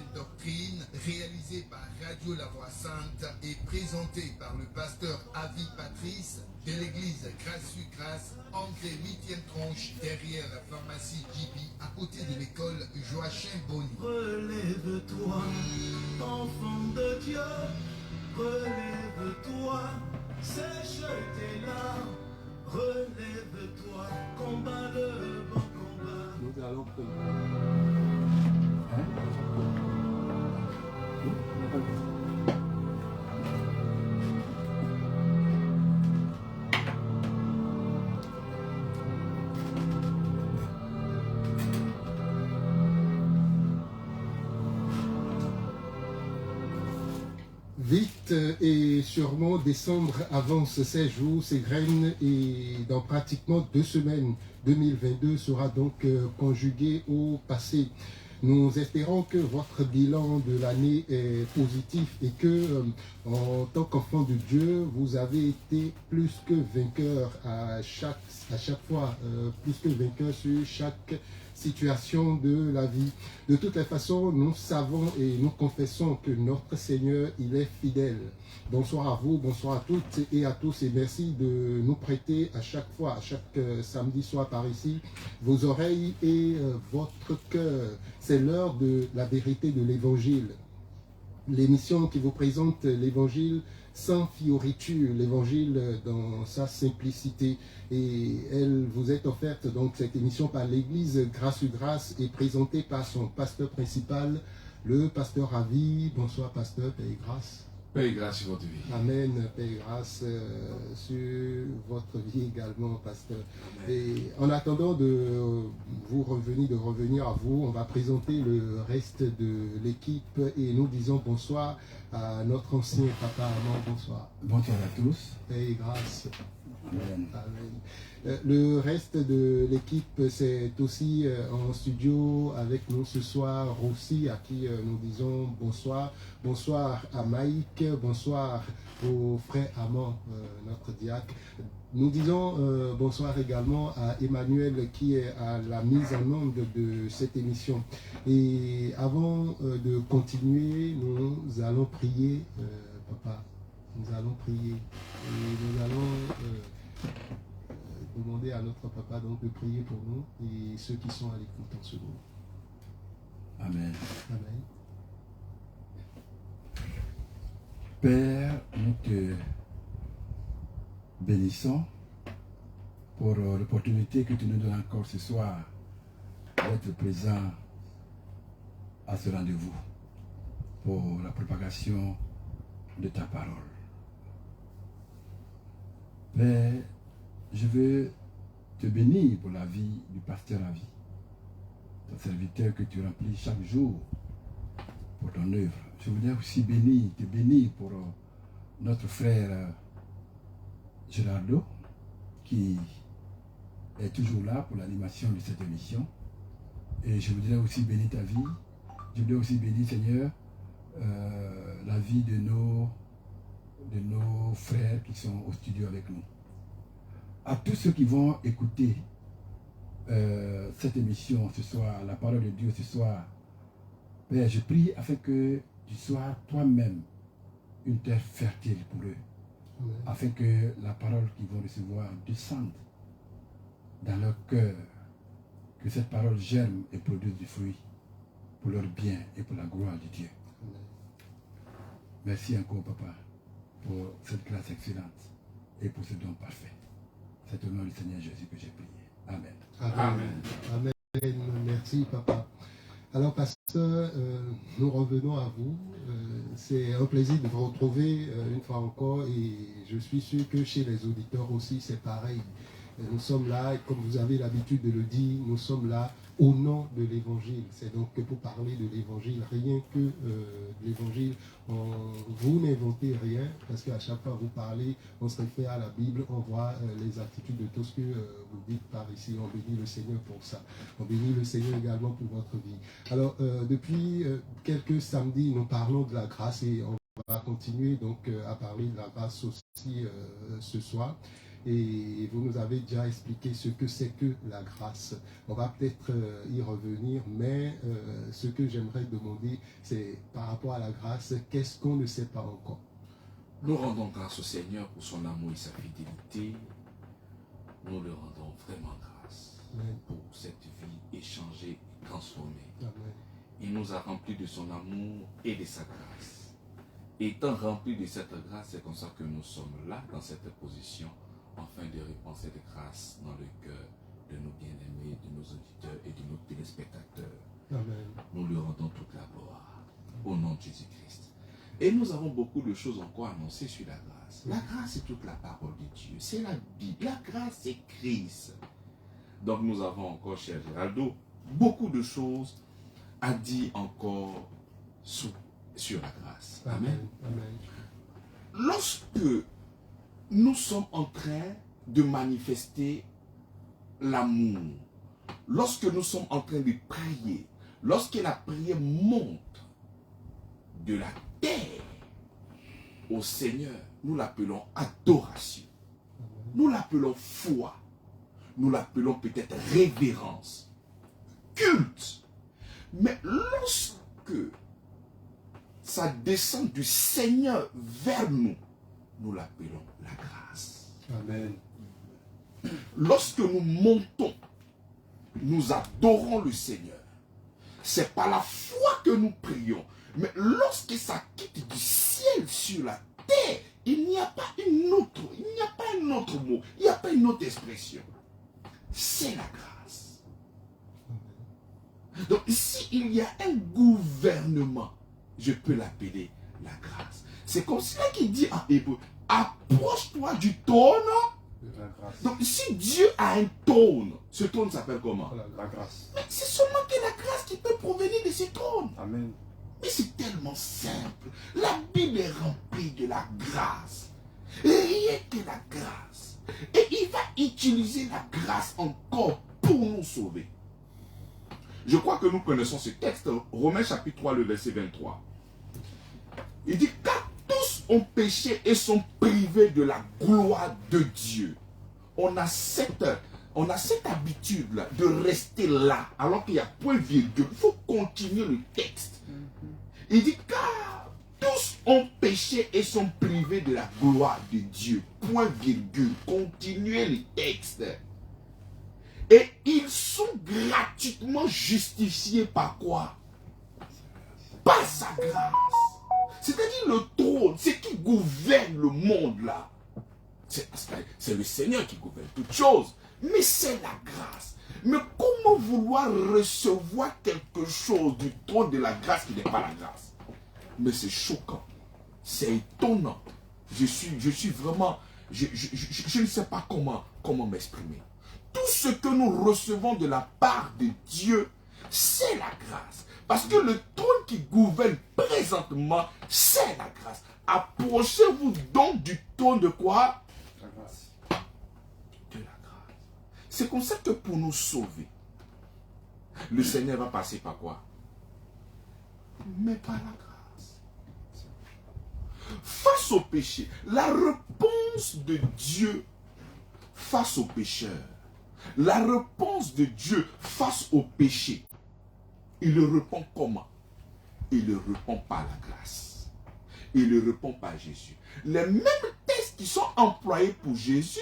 Sainte Doctrine, réalisé par Radio La Voix Sainte et présenté par le pasteur Avi Patrice de l'église Grâce-sur-Grâce, entrée 8e tranche derrière la pharmacie JB, à côté de l'école Joachim Bonny. Relève-toi, enfant de Dieu, relève-toi, sèche tes larmes, relève-toi, combat le bon combat. Nous allons prier. Vite et sûrement, décembre avance ses jours, ses graines, et dans pratiquement 2 semaines, 2022 sera donc conjugué au passé. Nous espérons que votre bilan de l'année est positif et que, en tant qu'enfant de Dieu, vous avez été plus que vainqueur à chaque fois, plus que vainqueur sur chaque situation de la vie. De toutes les façons, nous savons et nous confessons que notre Seigneur, il est fidèle. Bonsoir à vous, bonsoir à toutes et à tous, et merci de nous prêter à chaque fois, à chaque samedi soir par ici, vos oreilles et votre cœur. C'est l'heure de la vérité de l'Évangile. L'émission qui vous présente l'Évangile sans fioriture, l'Évangile dans sa simplicité. Et elle vous est offerte, donc, cette émission par l'Église Grâce-sur-Grâce et présentée par son pasteur principal, le pasteur Avi. Bonsoir pasteur, paix et grâce. Paix et grâce sur votre vie. Amen, paix et grâce sur votre vie également, pasteur. Amen. Et en attendant de revenir à vous, on va présenter le reste de l'équipe et nous disons bonsoir à notre ancien papa Armand. Bonsoir. Bonsoir à tous. Paix et grâce. Amen. Amen. Le reste de l'équipe, c'est aussi en studio avec nous ce soir aussi, à qui nous disons bonsoir. Bonsoir à Mike, bonsoir au frère Amand, notre diacre. Nous disons bonsoir également à Emmanuel qui est à la mise en onde de cette émission. Et avant de continuer, nous allons prier, papa. Nous allons prier et nous allons demander à notre papa donc de prier pour nous et ceux qui sont à l'écoute en ce moment. Amen. Amen. Père, nous te bénissons pour l'opportunité que tu nous donnes encore ce soir d'être présent à ce rendez-vous pour la propagation de ta parole. Père, je veux te bénir pour la vie du pasteur Avi, ton serviteur que tu remplis chaque jour pour ton œuvre. Je voudrais aussi te bénir pour notre frère Gerardo, qui est toujours là pour l'animation de cette émission. Et je voudrais aussi bénir ta vie. Je voudrais aussi bénir, Seigneur, la vie de nos frères qui sont au studio avec nous. À tous ceux qui vont écouter cette émission ce soir, la parole de Dieu ce soir, Père, je prie afin que tu sois toi-même une terre fertile pour eux, Amen. Afin que la parole qu'ils vont recevoir descende dans leur cœur, que cette parole germe et produise du fruit pour leur bien et pour la gloire de Dieu. Amen. Merci encore, Papa, pour cette grâce excellente et pour ce don parfait. C'est au nom du Seigneur Jésus que j'ai prié. Amen. Amen. Amen. Amen. Merci, papa. Alors, pasteur, nous revenons à vous. C'est un plaisir de vous retrouver une fois encore et je suis sûr que chez les auditeurs aussi, c'est pareil. Nous sommes là, et comme vous avez l'habitude de le dire, nous sommes là au nom de l'Évangile. C'est donc pour parler de l'Évangile, rien que de l'Évangile. Vous n'inventez rien, parce qu'à chaque fois que vous parlez, on se réfère à la Bible, on voit les attitudes de tout ce que vous dites par ici. On bénit le Seigneur pour ça. On bénit le Seigneur également pour votre vie. Alors, depuis quelques samedis, nous parlons de la grâce et on va continuer donc à parler de la grâce aussi ce soir. et vous nous avez déjà expliqué ce que c'est que la grâce. On va peut-être y revenir, mais ce que j'aimerais demander, c'est par rapport à la grâce, qu'est-ce qu'on ne sait pas encore? Nous rendons grâce au Seigneur pour son amour et sa fidélité. Nous le rendons vraiment grâce Amen. pour cette vie échangée et transformée. Amen. Il nous a remplis de son amour et de sa grâce. Étant remplis de cette grâce, c'est comme ça que nous sommes là, dans cette position, afin de répandre cette grâce dans le cœur de nos bien-aimés, de nos auditeurs et de nos téléspectateurs. Amen. Nous lui rendons toute la gloire au nom de Jésus-Christ. Et nous avons beaucoup de choses encore à annoncer sur la grâce. La grâce, c'est toute la parole de Dieu. C'est la Bible. La grâce, c'est Christ. Donc nous avons encore, cher Géraldo, beaucoup de choses à dire encore sur la grâce. Amen. Amen. Lorsque nous sommes en train de manifester l'amour, lorsque nous sommes en train de prier, lorsque la prière monte de la terre au Seigneur, nous l'appelons adoration, nous l'appelons foi, nous l'appelons peut-être révérence, culte. Mais lorsque ça descend du Seigneur vers nous, nous l'appelons la grâce. Amen. Lorsque nous montons, nous adorons le Seigneur. C'est par la foi que nous prions. Mais lorsque ça quitte du ciel sur la terre, il n'y a pas un autre mot, il n'y a pas une autre expression. C'est la grâce. Donc ici, il y a un gouvernement. Je peux l'appeler la grâce. C'est comme cela qu'il dit en hébreu, approche-toi du trône. La grâce. Donc si Dieu a un trône, ce trône s'appelle comment? La grâce. Mais c'est seulement que la grâce qui peut provenir de ce trône. Amen. Mais c'est tellement simple. La Bible est remplie de la grâce. Rien que la grâce. Et il va utiliser la grâce encore pour nous sauver. Je crois que nous connaissons ce texte, Romains chapitre 3, le verset 23. Il dit, car tous ont péché et sont privés de la gloire de Dieu. On a cette habitude-là de rester là, alors qu'il n'y a point virgule. Il faut continuer le texte. Il dit, car tous ont péché et sont privés de la gloire de Dieu. Point virgule. Continuez le texte. Et ils sont gratuitement justifiés par quoi? Par sa grâce. C'est-à-dire le trône, c'est qui gouverne le monde là. C'est le Seigneur qui gouverne toutes choses. Mais c'est la grâce. Mais comment vouloir recevoir quelque chose du trône de la grâce qui n'est pas la grâce? Mais c'est choquant. C'est étonnant. Je suis vraiment... Je ne sais pas comment m'exprimer. Tout ce que nous recevons de la part de Dieu, c'est la grâce. Parce que le trône qui gouverne présentement, c'est la grâce. Approchez-vous donc du trône de quoi? La grâce. De la grâce. C'est comme ça que pour nous sauver, le Seigneur va passer par quoi? Mais par la grâce. Face au péché, la réponse de Dieu face au pécheur, la réponse de Dieu face au péché, il le répond comment? Il le répond par la grâce. Il le répond par Jésus. Les mêmes tests qui sont employés pour Jésus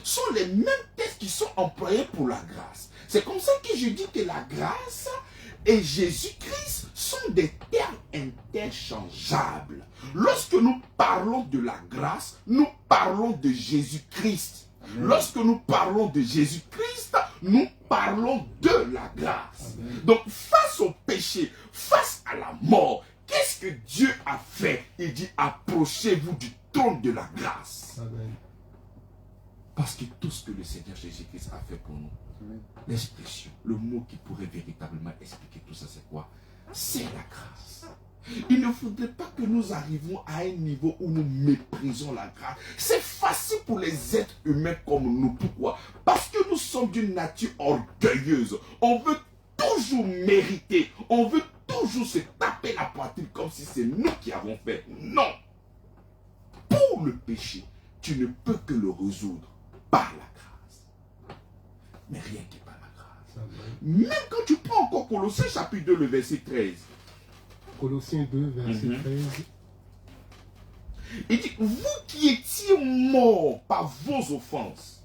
sont les mêmes tests qui sont employés pour la grâce. C'est comme ça que je dis que la grâce et Jésus-Christ sont des termes interchangeables. Lorsque nous parlons de la grâce, nous parlons de Jésus-Christ. Lorsque nous parlons de Jésus-Christ, nous parlons de la grâce. Amen. Donc face au péché, face à la mort, qu'est-ce que Dieu a fait? Il dit, approchez-vous du trône de la grâce. Amen. Parce que tout ce que le Seigneur Jésus-Christ a fait pour nous, Amen. l'expression, le mot qui pourrait véritablement expliquer tout ça, c'est quoi? C'est la grâce. Il ne faudrait pas que nous arrivions à un niveau où nous méprisons la grâce. C'est facile pour les êtres humains comme nous. Pourquoi? Parce que nous sommes d'une nature orgueilleuse. On veut toujours mériter. On veut toujours se taper la poitrine comme si c'est nous qui avons fait. Non. Pour le péché, tu ne peux que le résoudre par la grâce. Mais rien que par la grâce. Amen. Même quand tu prends encore Colossiens chapitre 2, le verset 13. Colossiens 2, verset 13. Il dit, vous qui étiez morts par vos offenses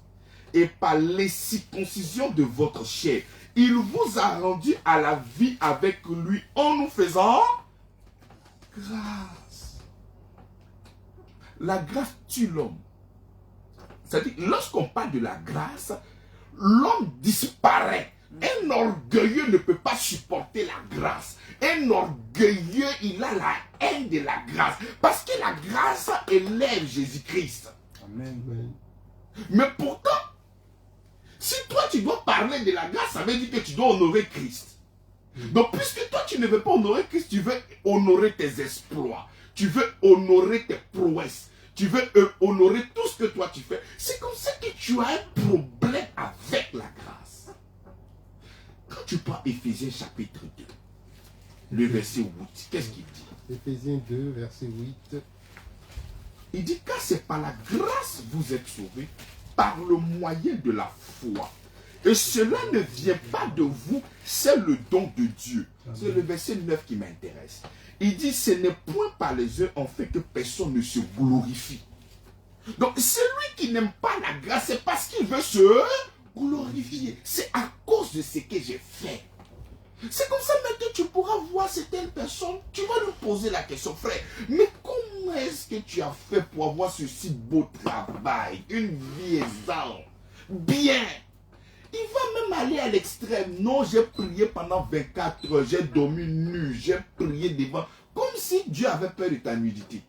et par l'incirconcision de votre chair, il vous a rendu à la vie avec lui en nous faisant grâce. La grâce tue l'homme. C'est-à-dire, lorsqu'on parle de la grâce, l'homme disparaît. Un orgueilleux ne peut pas supporter la grâce. Un orgueilleux, il a la haine de la grâce. Parce que la grâce élève Jésus-Christ. Amen. Amen. Mais pourtant, si toi tu dois parler de la grâce, ça veut dire que tu dois honorer Christ. Donc puisque toi tu ne veux pas honorer Christ, tu veux honorer tes exploits. Tu veux honorer tes prouesses. Tu veux honorer tout ce que toi tu fais. C'est comme ça que tu as un problème avec la grâce. Quand tu prends Éphésiens chapitre 2, le verset 8, qu'est-ce qu'il dit? Éphésiens 2, verset 8. Il dit, car c'est par la grâce vous êtes sauvés, par le moyen de la foi. Et cela ne vient pas de vous, c'est le don de Dieu. C'est le verset 9 qui m'intéresse. Il dit, ce n'est point par les œuvres en fait que personne ne se glorifie. Donc celui qui n'aime pas la grâce, c'est parce qu'il veut se glorifier. C'est à cause de ce que j'ai fait. C'est comme ça maintenant tu pourras voir certaines personnes, tu vas lui poser la question, frère, mais comment est-ce que tu as fait pour avoir ce si beau travail, une vie exempte, bien? Il va même aller à l'extrême. Non, j'ai prié pendant 24 heures, j'ai dormi nu, j'ai prié devant, comme si Dieu avait peur de ta nudité.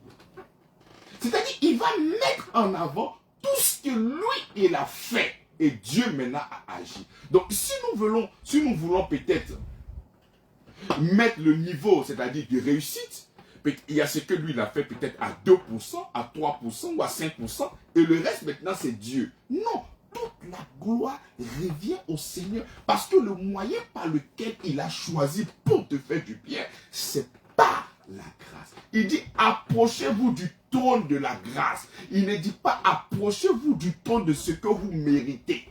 C'est-à-dire, il va mettre en avant tout ce que lui, il a fait. Et Dieu maintenant a agi. Donc, si nous voulons peut-être mettre le niveau, c'est-à-dire de réussite, il y a ce que lui, il a fait peut-être à 2%, à 3% ou à 5%, et le reste maintenant, c'est Dieu. Non, toute la gloire revient au Seigneur, parce que le moyen par lequel il a choisi pour te faire du bien, c'est par la grâce. Il dit, approchez-vous du trône de la grâce. Il ne dit pas, approchez-vous du trône de ce que vous méritez.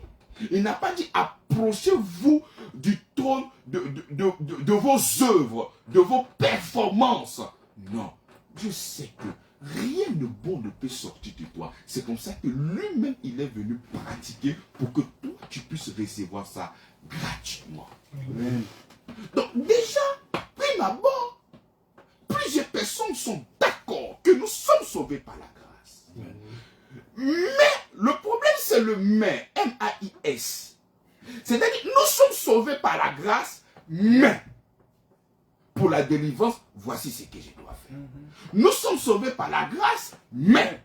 Il n'a pas dit, approchez-vous du trône de vos œuvres, de vos performances. Non, Dieu sait que rien de bon ne peut sortir de toi. C'est comme ça que lui-même, il est venu pratiquer pour que toi, tu puisses recevoir ça gratuitement. Amen. Donc déjà, prime abord, plusieurs personnes sont d'accord que nous sommes sauvés par la grâce. Amen. Mais le problème, c'est le mais, M-A-I-S. C'est-à-dire, nous sommes sauvés par la grâce, mais pour la délivrance, voici ce que je dois faire. Nous sommes sauvés par la grâce, mais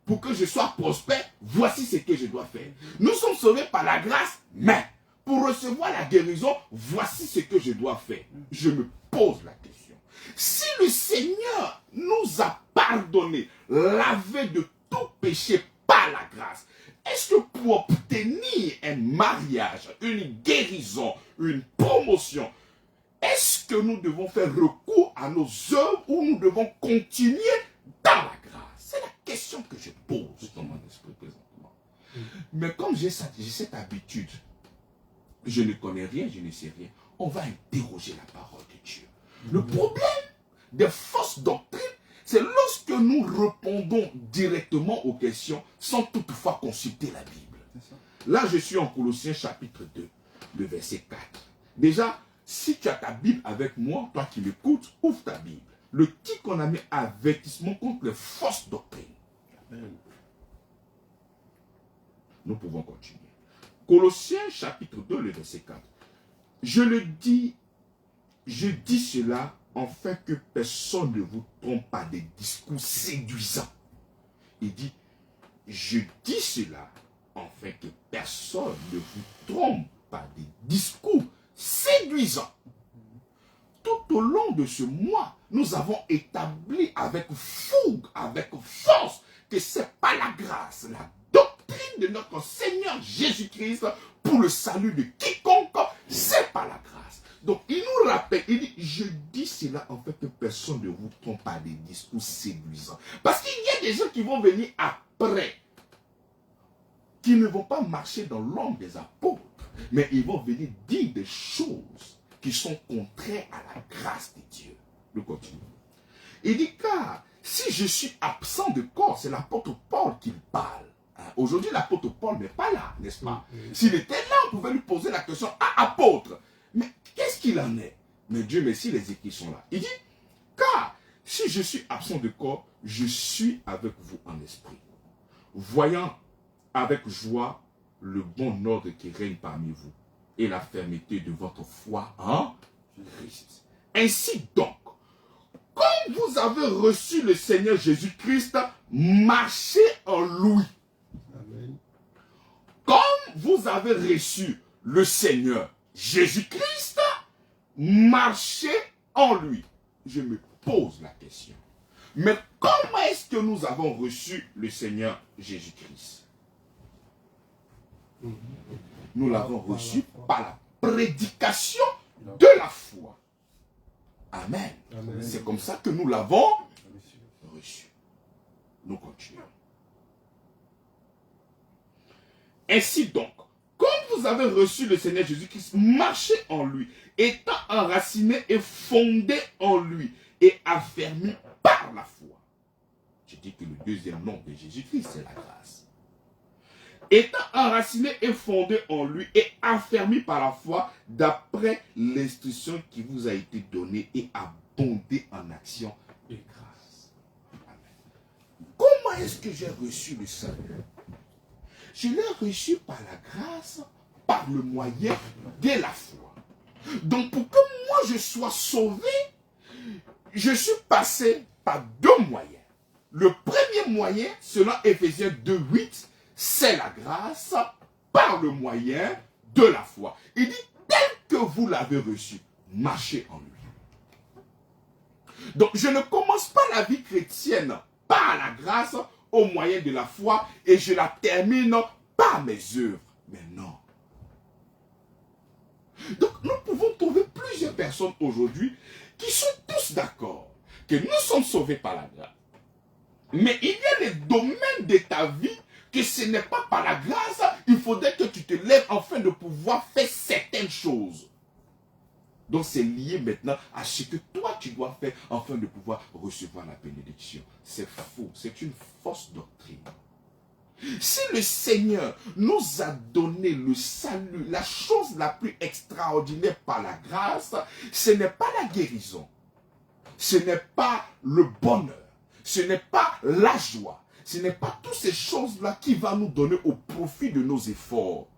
pour que je sois prospère, voici ce que je dois faire. Nous sommes sauvés par la grâce, mais pour recevoir la guérison, voici ce que je dois faire. Je me pose la question. Si le Seigneur nous a pardonné, lavé de tout péché par la grâce, est-ce que pour obtenir un mariage, une guérison, une promotion, est-ce que nous devons faire recours à nos œuvres ou nous devons continuer dans la grâce? C'est la question que je pose dans mon esprit présentement. Mais comme j'ai cette habitude, je ne connais rien, je ne sais rien, on va interroger la parole de Dieu. Le problème des fausses doctrines, c'est lorsque nous répondons directement aux questions sans toutefois consulter la Bible. Là, je suis en Colossiens chapitre 2, le verset 4. Déjà, si tu as ta Bible avec moi, toi qui m'écoutes, ouvre ta Bible. Le titre qu'on a mis, avertissement contre les fausses doctrines. Amen. Nous pouvons continuer. Colossiens chapitre 2, le verset 4. Je dis cela afin que personne ne vous trompe par des discours séduisants. Il dit, je dis cela afin que personne ne vous trompe par des discours séduisants. Tout au long de ce mois, nous avons établi avec fougue, avec force, que c'est pas la grâce, la doctrine de notre Seigneur Jésus-Christ pour le salut de quiconque, c'est pas la grâce. Donc il nous rappelle, il dit, je dis cela en fait que personne ne vous trompe par des discours séduisants. Parce qu'il y a des gens qui vont venir après, qui ne vont pas marcher dans l'ombre des apôtres, mais ils vont venir dire des choses qui sont contraires à la grâce de Dieu. Nous continuons. Il dit, car si je suis absent de corps, c'est l'apôtre Paul qui parle. Aujourd'hui, l'apôtre Paul n'est pas là, n'est-ce pas? S'il était là, on pouvait lui poser la question, apôtre, mais qu'est-ce qu'il en est? Mais Dieu merci, les écrits sont là. Il dit, car si je suis absent de corps, je suis avec vous en esprit, voyant avec joie le bon ordre qui règne parmi vous et la fermeté de votre foi en Christ. Ainsi donc, comme vous avez reçu le Seigneur Jésus-Christ, marchez en lui. Amen. Comme vous avez reçu le Seigneur Jésus-Christ, marchez en lui. Je me pose la question. Mais comment est-ce que nous avons reçu le Seigneur Jésus-Christ? Nous l'avons reçu par la prédication de la foi. Amen. Amen. C'est comme ça que nous l'avons reçu. Nous continuons. Ainsi donc, comme vous avez reçu le Seigneur Jésus-Christ, marchez en lui, étant enraciné et fondé en lui, et affermi par la foi. Je dis que le deuxième nom de Jésus-Christ, c'est la grâce. Étant enraciné et fondé en lui, et affermi par la foi, d'après l'instruction qui vous a été donnée, et abondé en action et grâce. Amen. Comment est-ce que j'ai reçu le salut? Je l'ai reçu par la grâce, par le moyen de la foi. Donc pour que moi je sois sauvé, je suis passé par deux moyens. Le premier moyen, selon Éphésiens 2:8, c'est la grâce par le moyen de la foi. Il dit, tel que vous l'avez reçu, marchez en lui. Donc je ne commence pas la vie chrétienne par la grâce au moyen de la foi et je la termine par mes œuvres. Mais non. Donc nous pouvons trouver plusieurs personnes aujourd'hui qui sont tous d'accord que nous sommes sauvés par la grâce. Mais il y a des domaines de ta vie que ce n'est pas par la grâce, il faudrait que tu te lèves afin de pouvoir faire certaines choses. Donc c'est lié maintenant à ce que toi tu dois faire afin de pouvoir recevoir la bénédiction. C'est faux, c'est une fausse doctrine. Si le Seigneur nous a donné le salut, la chose la plus extraordinaire par la grâce, ce n'est pas la guérison, ce n'est pas le bonheur, ce n'est pas la joie, ce n'est pas toutes ces choses-là qui vont nous donner au profit de nos efforts.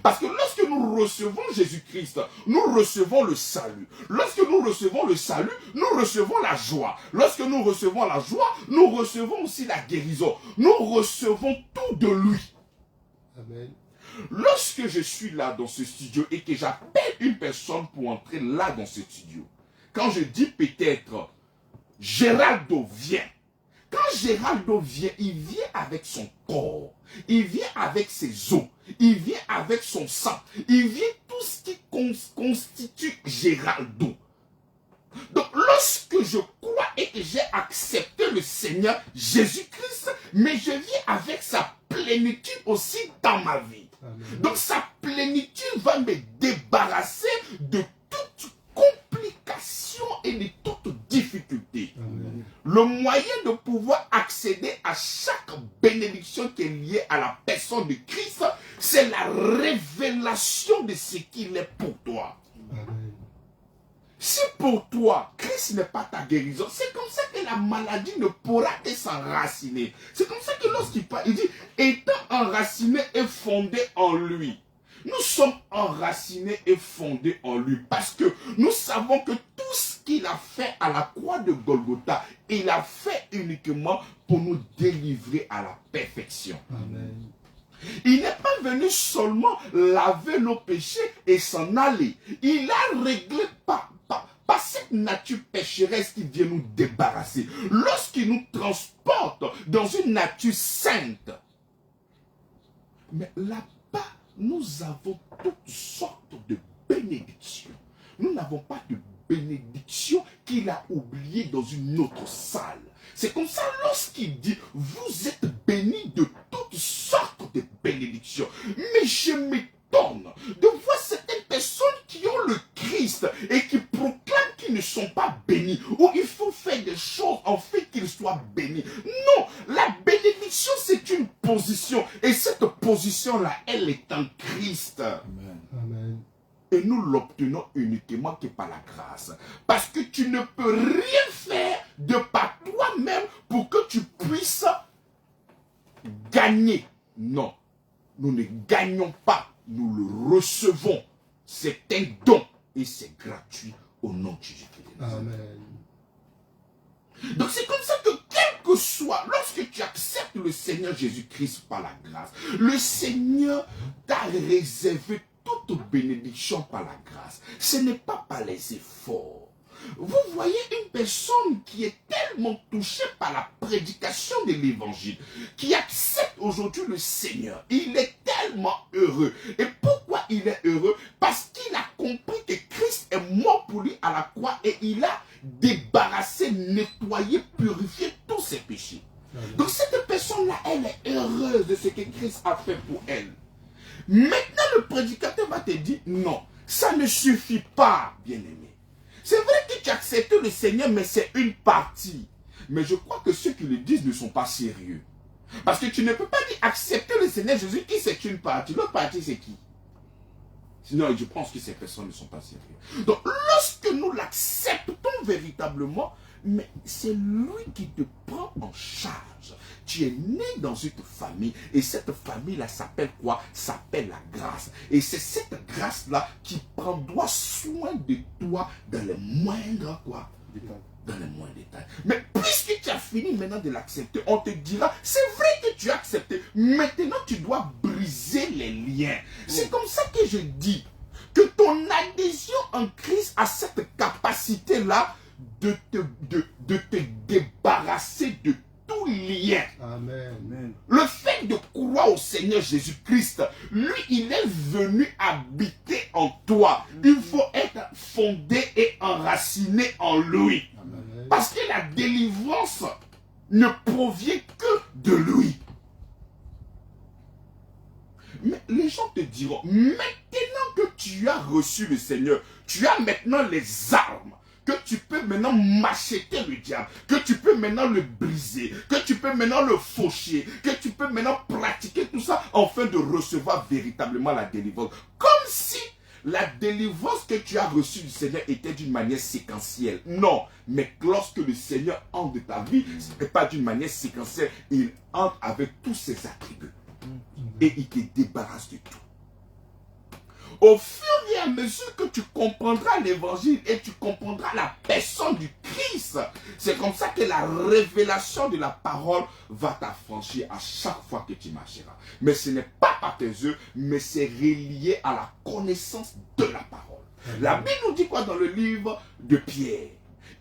Parce que lorsque nous recevons Jésus-Christ, nous recevons le salut. Lorsque nous recevons le salut, nous recevons la joie. Lorsque nous recevons la joie, nous recevons aussi la guérison. Nous recevons tout de lui. Amen. Lorsque je suis là dans ce studio et que j'appelle une personne pour entrer là dans ce studio, quand je dis peut-être Géraldo vient, quand Géraldo vient, il vient avec son corps, il vient avec ses os, il vient avec son sang, il vient tout ce qui constitue Géraldo. Donc lorsque je crois et que j'ai accepté le Seigneur Jésus-Christ, mais je viens avec sa plénitude aussi dans ma vie. Amen. Donc sa plénitude va me débarrasser de toute complication et de toute difficulté. Amen. Le moyen de pouvoir accéder à chaque bénédiction qui est liée à la personne de Christ, c'est la révélation de ce qu'il est pour toi. Amen. Si pour toi, Christ n'est pas ta guérison, c'est comme ça que la maladie ne pourra que s'enraciner. C'est comme ça que lorsqu'il parle, il dit, étant enraciné et fondé en lui. Nous sommes enracinés et fondés en lui parce que nous savons que tout ce qu'il a fait à la croix de Golgotha, il a fait uniquement pour nous délivrer à la perfection. Amen. Il n'est pas venu seulement laver nos péchés et s'en aller. Il a réglé par cette nature pécheresse qui vient nous débarrasser. Lorsqu'il nous transporte dans une nature sainte. Mais là-bas, nous avons toutes sortes de bénédictions. Nous n'avons pas de bénédiction qu'il a oublié dans une autre salle. C'est comme ça lorsqu'il dit, vous êtes bénis de toutes sortes de bénédiction. Mais je m'étonne de voir certaines personnes qui ont le Christ et qui proclament qu'ils ne sont pas bénis, ou il faut faire des choses en fait qu'ils soient bénis. Non, la bénédiction c'est une position, et cette position-là, elle est en Christ. Amen. Amen. Et nous l'obtenons uniquement que par la grâce. Parce que tu ne peux rien faire de par toi-même pour que tu puisses gagner. Non, nous ne gagnons pas, nous le recevons. C'est un don et c'est gratuit au nom de Jésus-Christ. Amen. Donc c'est comme ça que quel que soit, lorsque tu acceptes le Seigneur Jésus-Christ par la grâce, le Seigneur t'a réservé toute bénédiction par la grâce. Ce n'est pas par les efforts. Vous voyez une personne qui est tellement touchée par la prédication de l'évangile, qui accepte aujourd'hui le Seigneur. Il est tellement heureux. Et pourquoi il est heureux? Parce qu'il a compris que Christ est mort pour lui à la croix et il a débarrassé, nettoyé, purifié tous ses péchés. Donc cette personne-là, elle est heureuse de ce que Christ a fait pour elle. Maintenant, le prédicateur va te dire, non, ça ne suffit pas, bien-aimé. C'est vrai que tu acceptes le Seigneur, mais c'est une partie. Mais je crois que ceux qui le disent ne sont pas sérieux. Parce que tu ne peux pas dire accepter le Seigneur Jésus, qui c'est une partie. L'autre partie, c'est qui? Sinon, je pense que ces personnes ne sont pas sérieuses. Donc, lorsque nous l'acceptons véritablement, mais c'est lui qui te prend en charge. Tu es né dans une famille et cette famille-là s'appelle quoi? S'appelle la grâce. Et c'est cette grâce-là qui prendra soin de toi dans les moindres quoi? Dans les moindres détails. Mais puisque tu as fini maintenant de l'accepter, on te dira, c'est vrai que tu as accepté. Maintenant, tu dois briser les liens. C'est comme ça que je dis que ton adhésion en Christ a cette capacité-là de te débarrasser de tout lien. Amen. Le fait de croire au Seigneur Jésus-Christ, lui, il est venu habiter en toi. Il faut être fondé et enraciné en lui. Amen. Parce que la délivrance ne provient que de lui. Mais les gens te diront, maintenant que tu as reçu le Seigneur, tu as maintenant les armes, que tu peux maintenant macheter le diable, que tu peux maintenant le briser, que tu peux maintenant le faucher, que tu peux maintenant pratiquer tout ça afin de recevoir véritablement la délivrance. Comme si la délivrance que tu as reçue du Seigneur était d'une manière séquentielle. Non, mais lorsque le Seigneur entre dans ta vie, ce n'est pas d'une manière séquentielle, il entre avec tous ses attributs. Et il te débarrasse de tout. Au fur et à mesure que tu comprendras l'évangile et tu comprendras la personne du Christ, c'est comme ça que la révélation de la parole va t'affranchir à chaque fois que tu marcheras. Mais ce n'est pas par tes œuvres, mais c'est relié à la connaissance de la parole. La Bible nous dit quoi dans le livre de Pierre?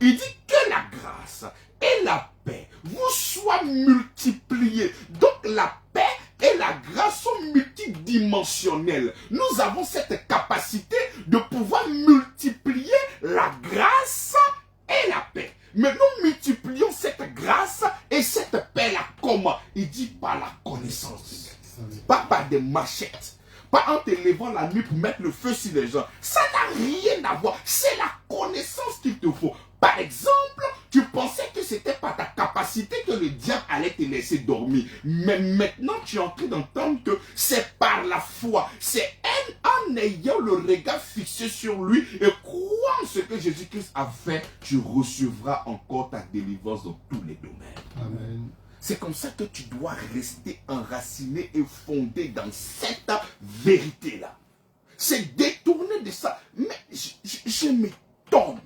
Il dit que la grâce et la paix vous soient multipliées. Donc la paix et la grâce sont multidimensionnelles. Nous avons cette capacité de pouvoir multiplier la grâce et la paix. Mais nous multiplions cette grâce et cette paix-là comment? Il dit par la connaissance de Dieu. Pas par des machettes. Pas en te levant la nuit pour mettre le feu sur les gens. Ça n'a rien à voir. C'est la connaissance qu'il te faut. Par exemple, tu pensais que c'était par ta capacité que le diable allait te laisser dormir. Mais maintenant, tu es en train d'entendre que c'est par la foi. C'est en ayant le regard fixé sur lui et croyant en ce que Jésus-Christ a fait, tu recevras encore ta délivrance dans tous les domaines. Amen. C'est comme ça que tu dois rester enraciné et fondé dans cette vérité-là. C'est détourné de ça. Mais je m'étonne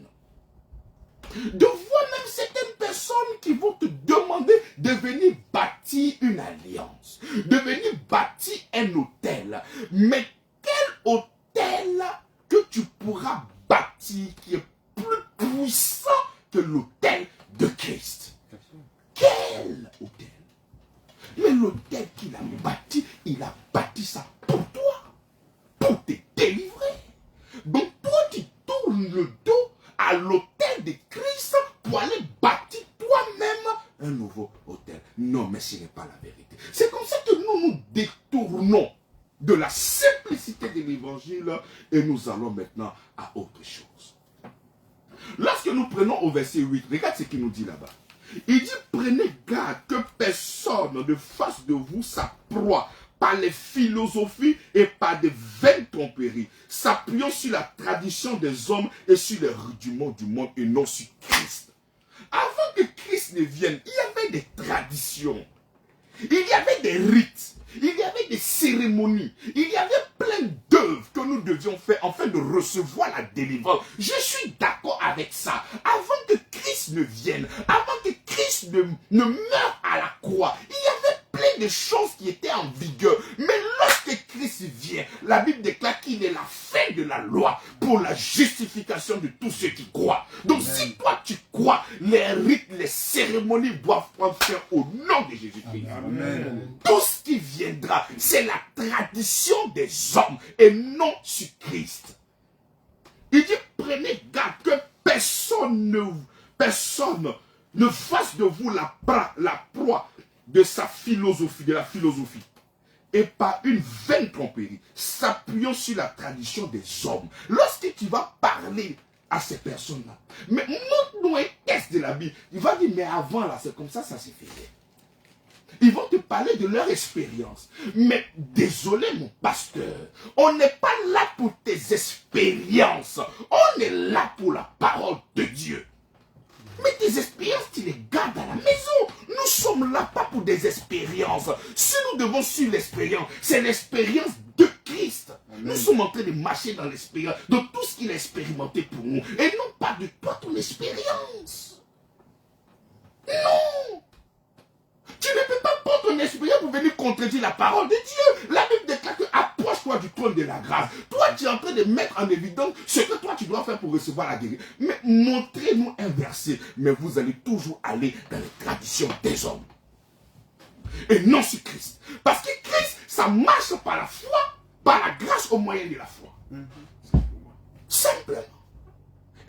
de voir même certaines personnes qui vont te demander de venir bâtir une alliance, de venir bâtir un hôtel. Mais quel hôtel que tu pourras bâtir qui est plus puissant que l'hôtel de Christ? Quel hôtel? Mais l'hôtel qu'il a bâti, il a bâti ça pour toi, pour te délivrer. Donc toi, tu tournes le dos à l'hôtel de Christ pour aller bâtir toi-même un nouveau hôtel. Non, mais ce n'est pas la vérité. C'est comme ça que nous nous détournons l'évangile et nous allons maintenant à autre chose. Lorsque nous prenons au verset 8, regarde ce qu'il nous dit là-bas. Il dit, prenez garde que personne ne fasse de vous sa proie par les philosophies et par des vaines tromperies, s'appuyant sur la tradition des hommes et sur les rudiments du monde et non sur Christ. Avant que Christ ne vienne, il y avait des traditions, il y avait des rites, il y avait des cérémonies, il y avait plein d'œuvres que nous devions faire afin de recevoir la délivrance. Je suis d'accord avec ça. Avant que Christ ne vienne, avant que Christ ne meure à la croix, il y avait plein de choses qui étaient en vigueur. Mais lorsque Christ vient, la Bible déclare qu'il est la fin de la loi pour la justification de tous ceux qui croient. Donc si toi tu crois, les rites, les cérémonies doivent prendre fin au nom de Jésus-Christ. Tout ce qui viendra, c'est la tradition des hommes et non sur Christ. Il dit, prenez garde que personne ne fasse de vous la proie de sa philosophie, de la philosophie, et par une vaine tromperie, s'appuyant sur la tradition des hommes. Lorsque tu vas parler à ces personnes-là, mais montre-nous un texte de la Bible, il va dire, mais avant là, c'est comme ça se faisait. Ils vont te parler de leur expérience. Mais désolé mon pasteur, on n'est pas là pour tes expériences. On est là pour la parole de Dieu. Mais tes expériences, tu les gardes à la maison. Nous sommes là pas pour des expériences. Si nous devons suivre l'expérience, c'est l'expérience de Christ. Amen. Nous sommes en train de marcher dans l'expérience, de tout ce qu'il a expérimenté pour nous. Et non pas de toi, ton expérience. Non. Tu ne peux pas prendre ton expérience pour venir contredire la parole de Dieu. La Bible déclare que approche-toi du trône de la grâce. Toi, tu es en train de mettre en évidence ce que toi, tu dois faire pour recevoir la guérison. Mais montrez-nous un verset. Mais vous allez toujours aller dans les traditions des hommes. Et non sur Christ. Parce que Christ, ça marche par la foi, par la grâce au moyen de la foi. Simplement.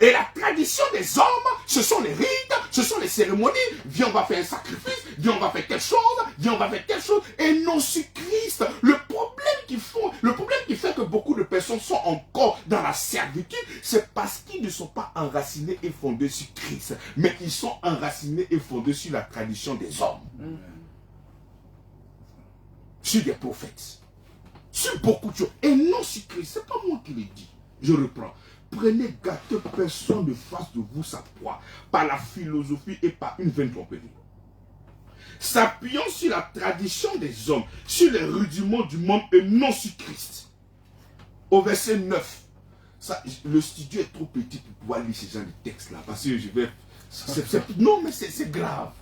Et la tradition des hommes, ce sont les rites, ce sont les cérémonies. Viens, on va faire un sacrifice. Viens, on va faire quelque chose. Viens, on va faire quelque chose. Et non sur Christ. Le problème qui fait que beaucoup de personnes sont encore dans la servitude, c'est parce qu'ils ne sont pas enracinés et fondés sur Christ. Mais ils sont enracinés et fondés sur la tradition des hommes. Sur des prophètes. Sur beaucoup de choses. Et non sur Christ. C'est pas moi qui le dis. Je reprends. Prenez garde que personne ne fasse de vous sa proie par la philosophie et par une vaine tromperie. S'appuyant sur la tradition des hommes, sur les rudiments du monde et non sur Christ. Au verset 9, le studio est trop petit pour pouvoir lire ce genre de texte-là. Parce que je vais... non, mais c'est grave.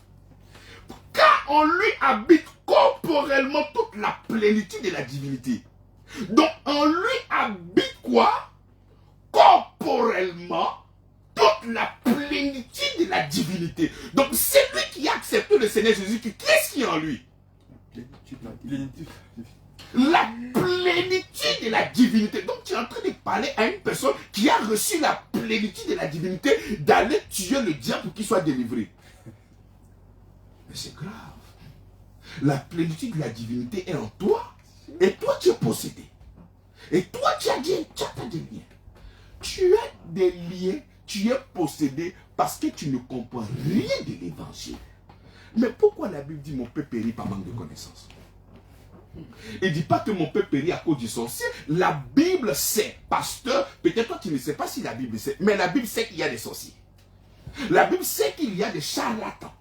Car en lui habite corporellement toute la plénitude de la divinité. Donc en lui habite quoi? Corporellement toute la plénitude de la divinité. Donc c'est lui qui a accepté le Seigneur Jésus. Qu'est-ce qui est en lui? La plénitude de la divinité. Donc tu es en train de parler à une personne qui a reçu la plénitude de la divinité, d'aller tuer le diable pour qu'il soit délivré. Mais c'est grave. La plénitude de la divinité est en toi. Et toi tu es possédé. Et toi tu as des liens. Tu as des liens, tu es possédé parce que tu ne comprends rien de l'évangile. Mais pourquoi la Bible dit mon peuple périt par manque de connaissance? Il ne dit pas que mon peuple périt à cause du sorcier. La Bible sait, pasteur, peut-être toi tu ne sais pas si la Bible sait, mais la Bible sait qu'il y a des sorciers. La Bible sait qu'il y a des charlatans.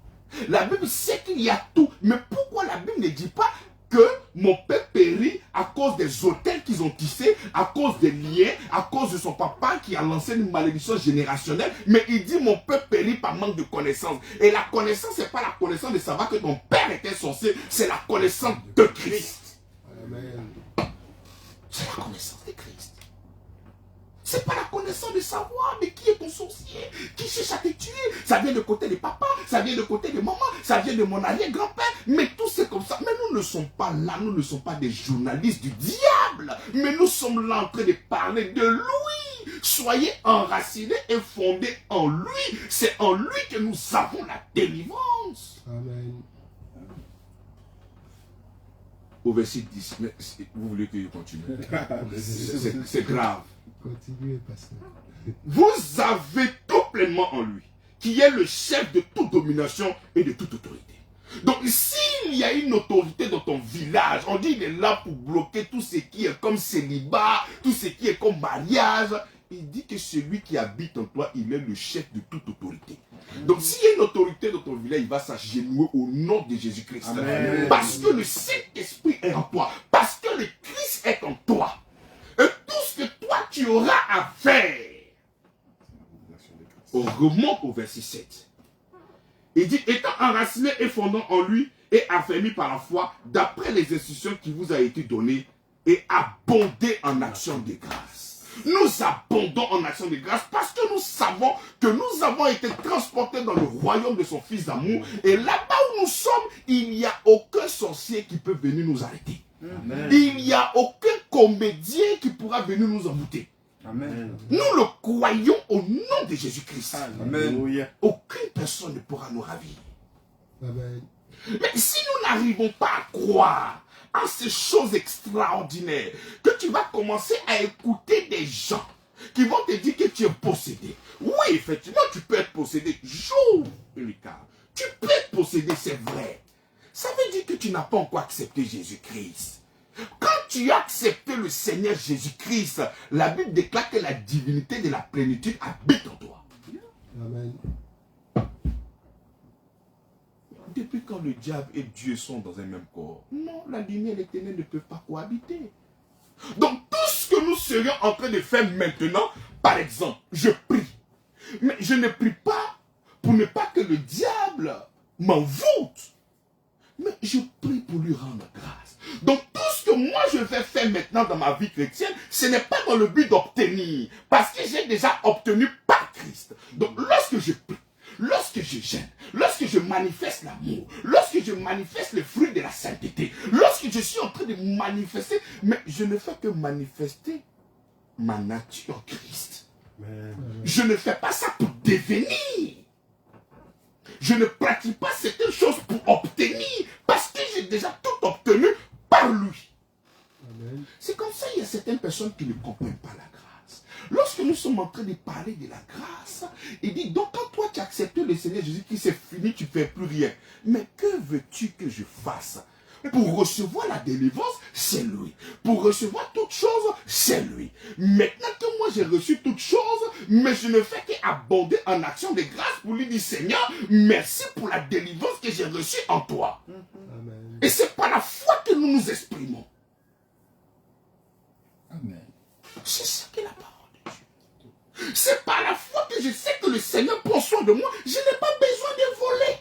La Bible sait qu'il y a tout. Mais pourquoi la Bible ne dit pas que mon peuple périt à cause des autels qu'ils ont tissés, à cause des liens, à cause de son papa qui a lancé une malédiction générationnelle, mais il dit mon peuple périt par manque de connaissance. Et la connaissance, ce n'est pas la connaissance de savoir que ton père était sorcier, c'est la connaissance de Christ. Amen. C'est la connaissance de Christ. C'est pas la connaissance de savoir, mais qui est ton sorcier, qui cherche à te tuer. Ça vient de côté de papa, ça vient de côté de maman, ça vient de mon arrière-grand-père. Mais tout c'est comme ça. Mais nous ne sommes pas là, nous ne sommes pas des journalistes du diable. Mais nous sommes là en train de parler de lui. Soyez enracinés et fondés en lui. C'est en lui que nous avons la délivrance. Amen. au verset 10. Mais vous voulez que je continue? C'est grave. Continuez, pasteur. Vous avez tout pleinement en lui, qui est le chef de toute domination et de toute autorité. Donc s'il y a une autorité dans ton village, on dit qu'il est là pour bloquer tout ce qui est comme célibat, tout ce qui est comme mariage. Il dit que celui qui habite en toi, il est le chef de toute autorité. Donc s'il y a une autorité dans ton village, il va s'agenouiller au nom de Jésus-Christ. Parce que le Saint-Esprit est en toi. Parce que le Christ est en toi. Et tout ce que toi tu auras à faire. On remonte au verset 7. Il dit, étant enraciné et fondant en lui et affermi par la foi, d'après les instructions qui vous a été données, et abondez en action de grâce. Nous abondons en action de grâce parce que nous savons que nous avons été transportés dans le royaume de son Fils d'amour. Et là-bas où nous sommes, il n'y a aucun sorcier qui peut venir nous arrêter. Amen. Il n'y a aucun comédien qui pourra venir nous embouter. Amen. Nous le croyons au nom de Jésus-Christ. Amen. Aucune personne ne pourra nous ravir. Amen. Mais si nous n'arrivons pas à croire à ces choses extraordinaires, que tu vas commencer à écouter des gens qui vont te dire que tu es possédé. Oui, effectivement, tu peux être possédé. Joue, Lucas. Tu peux être possédé, c'est vrai. Ça veut dire que tu n'as pas encore accepté Jésus-Christ. Quand tu as accepté le Seigneur Jésus-Christ, la Bible déclare que la divinité de la plénitude habite en toi. Amen. Depuis quand le diable et Dieu sont dans un même corps? Non, la lumière et les ténèbres ne peuvent pas cohabiter. Donc tout ce que nous serions en train de faire maintenant, par exemple, je prie. Mais je ne prie pas pour ne pas que le diable m'envoûte. Mais je prie pour lui rendre grâce. Donc tout ce que moi je vais faire maintenant dans ma vie chrétienne, ce n'est pas dans le but d'obtenir. Parce que j'ai déjà obtenu par Christ. Donc lorsque je prie, lorsque je gêne, lorsque je manifeste l'amour, lorsque je manifeste le fruit de la sainteté, lorsque je suis en train de manifester, mais je ne fais que manifester ma nature en Christ. Amen. Je ne fais pas ça pour devenir. Je ne pratique pas certaines choses pour obtenir, parce que j'ai déjà tout obtenu par lui. C'est comme ça, il y a certaines personnes qui ne comprennent pas la grâce. Lorsque nous sommes en train de parler de la grâce, il dit, donc quand toi tu as accepté le Seigneur Jésus-Christ, c'est fini, tu ne fais plus rien. Mais que veux-tu que je fasse? Pour recevoir la délivrance, c'est lui. Pour recevoir toutes choses, c'est lui. Maintenant que moi j'ai reçu toutes choses, mais je ne fais qu'abonder en action de grâce pour lui dire, Seigneur, merci pour la délivrance que j'ai reçue en toi. Amen. Et c'est par la foi que nous nous exprimons. Amen. C'est ça qui est la parole de Dieu. C'est par la foi que je sais que le Seigneur prend soin de moi. Je n'ai pas besoin de voler.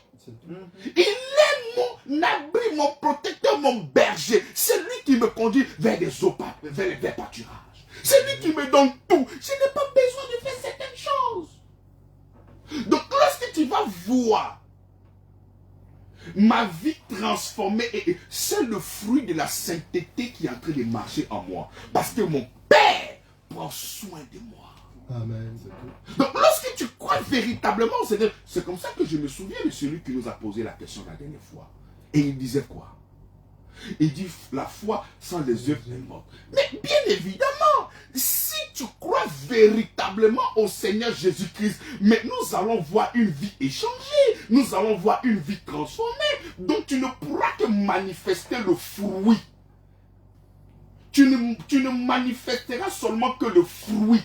Il est mon abri, mon protecteur, mon berger. C'est lui qui me conduit vers les eaux, vers les pâturages. C'est lui qui me donne tout. Je n'ai pas besoin de faire certaines choses. Donc lorsque tu vas voir ma vie transformée, c'est le fruit de la sainteté qui est en train de marcher en moi. Parce que mon Père prend soin de moi. Amen. Donc lorsque tu crois véritablement au Seigneur, c'est comme ça que je me souviens de celui qui nous a posé la question la dernière fois. Et il disait quoi? Il dit, la foi sans les œuvres est morte. Mais bien évidemment, si tu crois véritablement au Seigneur Jésus-Christ, mais nous allons voir une vie échangée, nous allons voir une vie transformée, donc tu ne pourras que manifester le fruit. Tu ne manifesteras seulement que le fruit.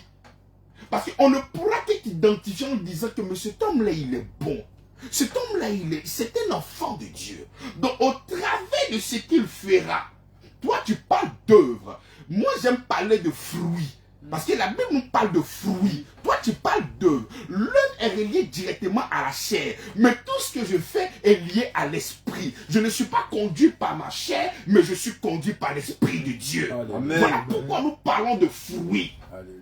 Parce qu'on ne pourra que t'identifier en disant que mais cet homme-là, il est bon. Cet homme-là, c'est un enfant de Dieu. Donc, au travers de ce qu'il fera, toi, tu parles d'œuvre. Moi, j'aime parler de fruits. Parce que la Bible nous parle de fruits. Toi, tu parles d'œuvre. L'œuvre est reliée directement à la chair. Mais tout ce que je fais est lié à l'esprit. Je ne suis pas conduit par ma chair, mais je suis conduit par l'esprit de Dieu. Amen. Voilà pourquoi nous parlons de fruits. Alléluia.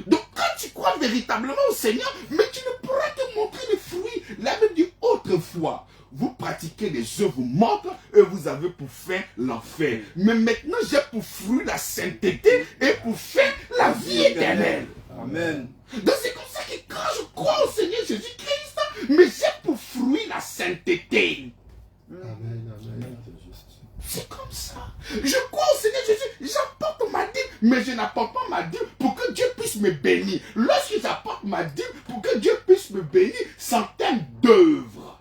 Donc, quand tu crois véritablement au Seigneur, mais tu ne pourras que montrer les fruits. La Bible dit autrefois, vous pratiquez les œuvres mortes et vous avez pour fin l'enfer. Mais maintenant, j'ai pour fruit la sainteté et pour fin la vie éternelle. Amen. Donc, c'est comme ça que quand je crois au Seigneur Jésus-Christ, mais j'ai pour fruit la sainteté. Amen. Amen. C'est comme ça. ça. Je crois au Seigneur Jésus, j'apporte ma dîme, mais je n'apporte pas ma dîme pour que Dieu puisse me bénir. Lorsque j'apporte ma dîme pour que Dieu puisse me bénir, centaines d'œuvres.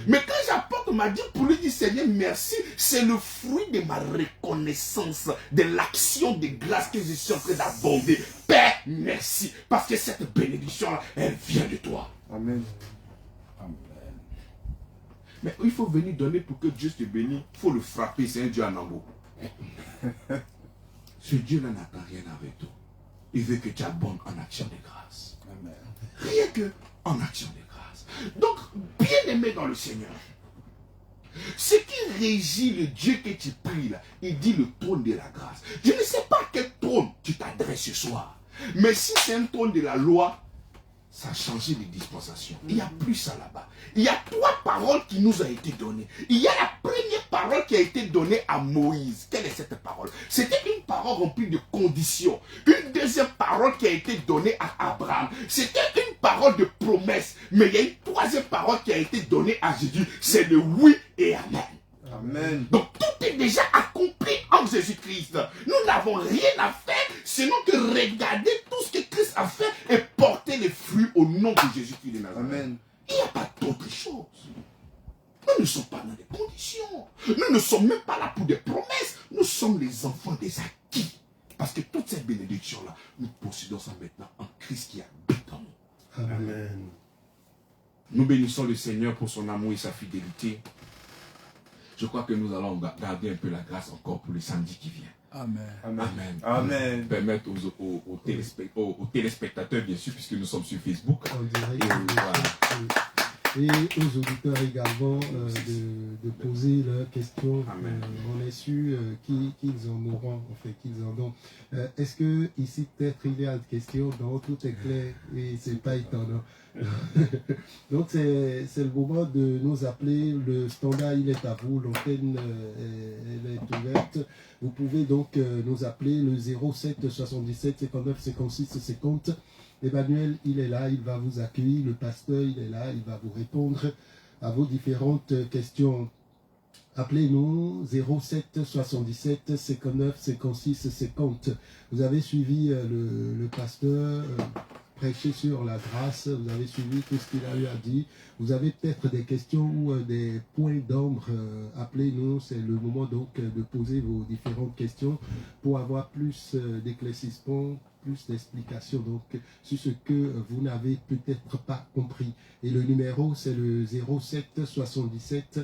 Mais quand j'apporte ma dîme pour lui dire Seigneur merci, c'est le fruit de ma reconnaissance, de l'action de grâce que je suis en train d'abonder. Père, merci, parce que cette bénédiction-là, elle vient de toi. Amen. Amen. Mais il faut venir donner pour que Dieu te bénisse. Il faut le frapper, c'est un Dieu en amour. Ce Dieu-là n'attend rien avec toi. Il veut que tu abondes en action de grâce. Amen. Rien que en action de grâce. Donc, bien aimé dans le Seigneur, ce qui régit le Dieu que tu pries là, il dit le trône de la grâce. Je ne sais pas à quel trône tu t'adresses ce soir. Mais si c'est un trône de la loi, ça a changé de dispensation. Il n'y a plus ça là-bas. Il y a 3 paroles qui nous ont été données. Il y a la première parole qui a été donnée à Moïse. Quelle est cette parole? C'était une parole remplie de conditions. Une deuxième parole qui a été donnée à Abraham. C'était une parole de promesse. Mais il y a une troisième parole qui a été donnée à Jésus. C'est le oui et amen. Amen. Donc tout est déjà accompli en Jésus-Christ. Nous n'avons rien à faire, sinon que regarder tout ce que Christ a fait et porter les fruits au nom de Jésus-Christ de Nazareth. Amen. Il n'y a pas d'autre chose. Nous ne sommes pas dans des conditions. Nous ne sommes même pas là pour des promesses. Nous sommes les enfants des acquis. Parce que toute cette bénédiction-là, nous possédons ça maintenant en Christ qui habite en nous. Amen. Nous bénissons le Seigneur pour son amour et sa fidélité. Je crois que nous allons garder un peu la grâce encore pour le samedi qui vient. Amen. Amen. Amen. Amen. Permettre aux téléspectateurs, bien sûr, puisque nous sommes sur Facebook. En direct. Et voilà. Et aux auditeurs également de poser leurs questions. Amen. On est sûr qu'ils en auront, en fait, qu'ils en ont. Est-ce que ici peut-être il y a des questions? Non, tout est clair et c'est pas étonnant. Donc c'est le moment de nous appeler. Le standard il est à vous, l'antenne elle est ouverte. Vous pouvez donc nous appeler le 07 77 59 56 50. Emmanuel, il est là, il va vous accueillir. Le pasteur, il est là, il va vous répondre à vos différentes questions. Appelez-nous 07 77 59 56 50. Vous avez suivi le pasteur prêcher sur la grâce, vous avez suivi tout ce qu'il a eu à dire. Vous avez peut-être des questions ou des points d'ombre. Appelez-nous, c'est le moment donc de poser vos différentes questions pour avoir plus d'éclaircissement, plus d'explications donc sur ce que vous n'avez peut-être pas compris. Et le numéro c'est le 07 77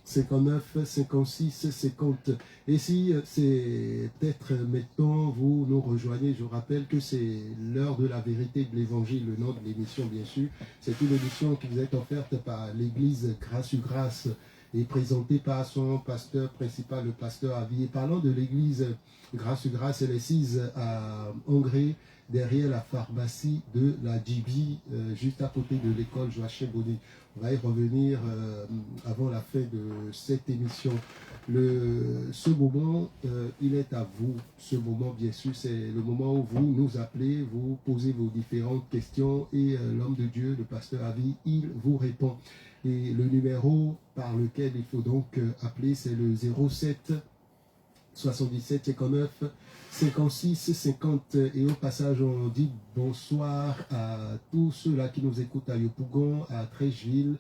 59 56 50. Et si c'est peut-être maintenant vous nous rejoignez, je rappelle que c'est l'heure de la vérité de l'évangile, le nom de l'émission bien sûr. C'est une émission qui vous est offerte par l'église Grâce sur Grâce et présentée par son pasteur principal, le pasteur Avi. Et parlant de l'église Grâce sur Grâce, elle est assise à Angré, derrière la pharmacie de la GB, juste à côté de l'école Joachim Bonnet. On va y revenir avant la fin de cette émission. Ce moment, il est à vous. Ce moment, bien sûr, c'est le moment où vous nous appelez, vous posez vos différentes questions et l'homme de Dieu, le pasteur Avi, il vous répond. Et le numéro par lequel il faut donc appeler, c'est le 07 77 59 56 50. Et au passage, on dit bonsoir à tous ceux-là qui nous écoutent à Yopougon, à Trècheville,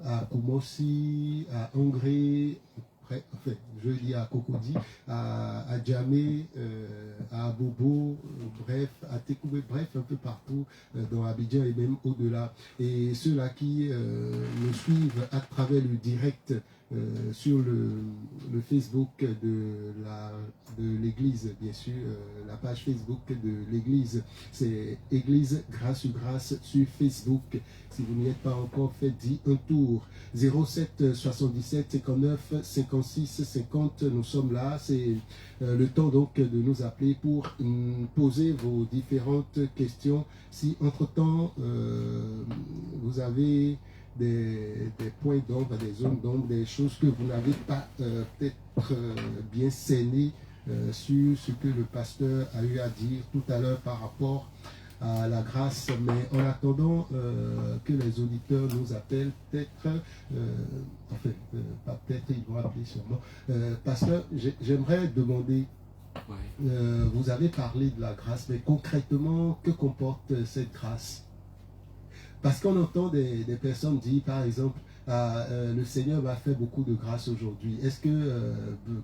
à Koumoussi, à Angré, enfin, je dis à Cocody, à Djamé, à Bobo, bref, à Tekoubé, bref, un peu partout dans Abidjan et même au-delà. Et ceux-là qui nous suivent à travers le direct sur le Facebook de l'église, bien sûr, la page Facebook de l'église, c'est Église Grâce sur Grâce sur Facebook. Si vous n'y êtes pas encore, faites-y un tour. 07 77 59 56 50, nous sommes là. C'est le temps donc de nous appeler pour poser vos différentes questions. Si entre-temps, vous avez des points d'ombre, des zones d'ombre, des choses que vous n'avez pas peut-être bien cernées sur ce que le pasteur a eu à dire tout à l'heure par rapport à la grâce. Mais en attendant que les auditeurs nous appellent, peut-être, pas peut-être, ils vont appeler sûrement. Pasteur, j'aimerais demander, vous avez parlé de la grâce, mais concrètement, que comporte cette grâce? Parce qu'on entend des personnes dire, par exemple, le Seigneur m'a fait beaucoup de grâce aujourd'hui. Est-ce que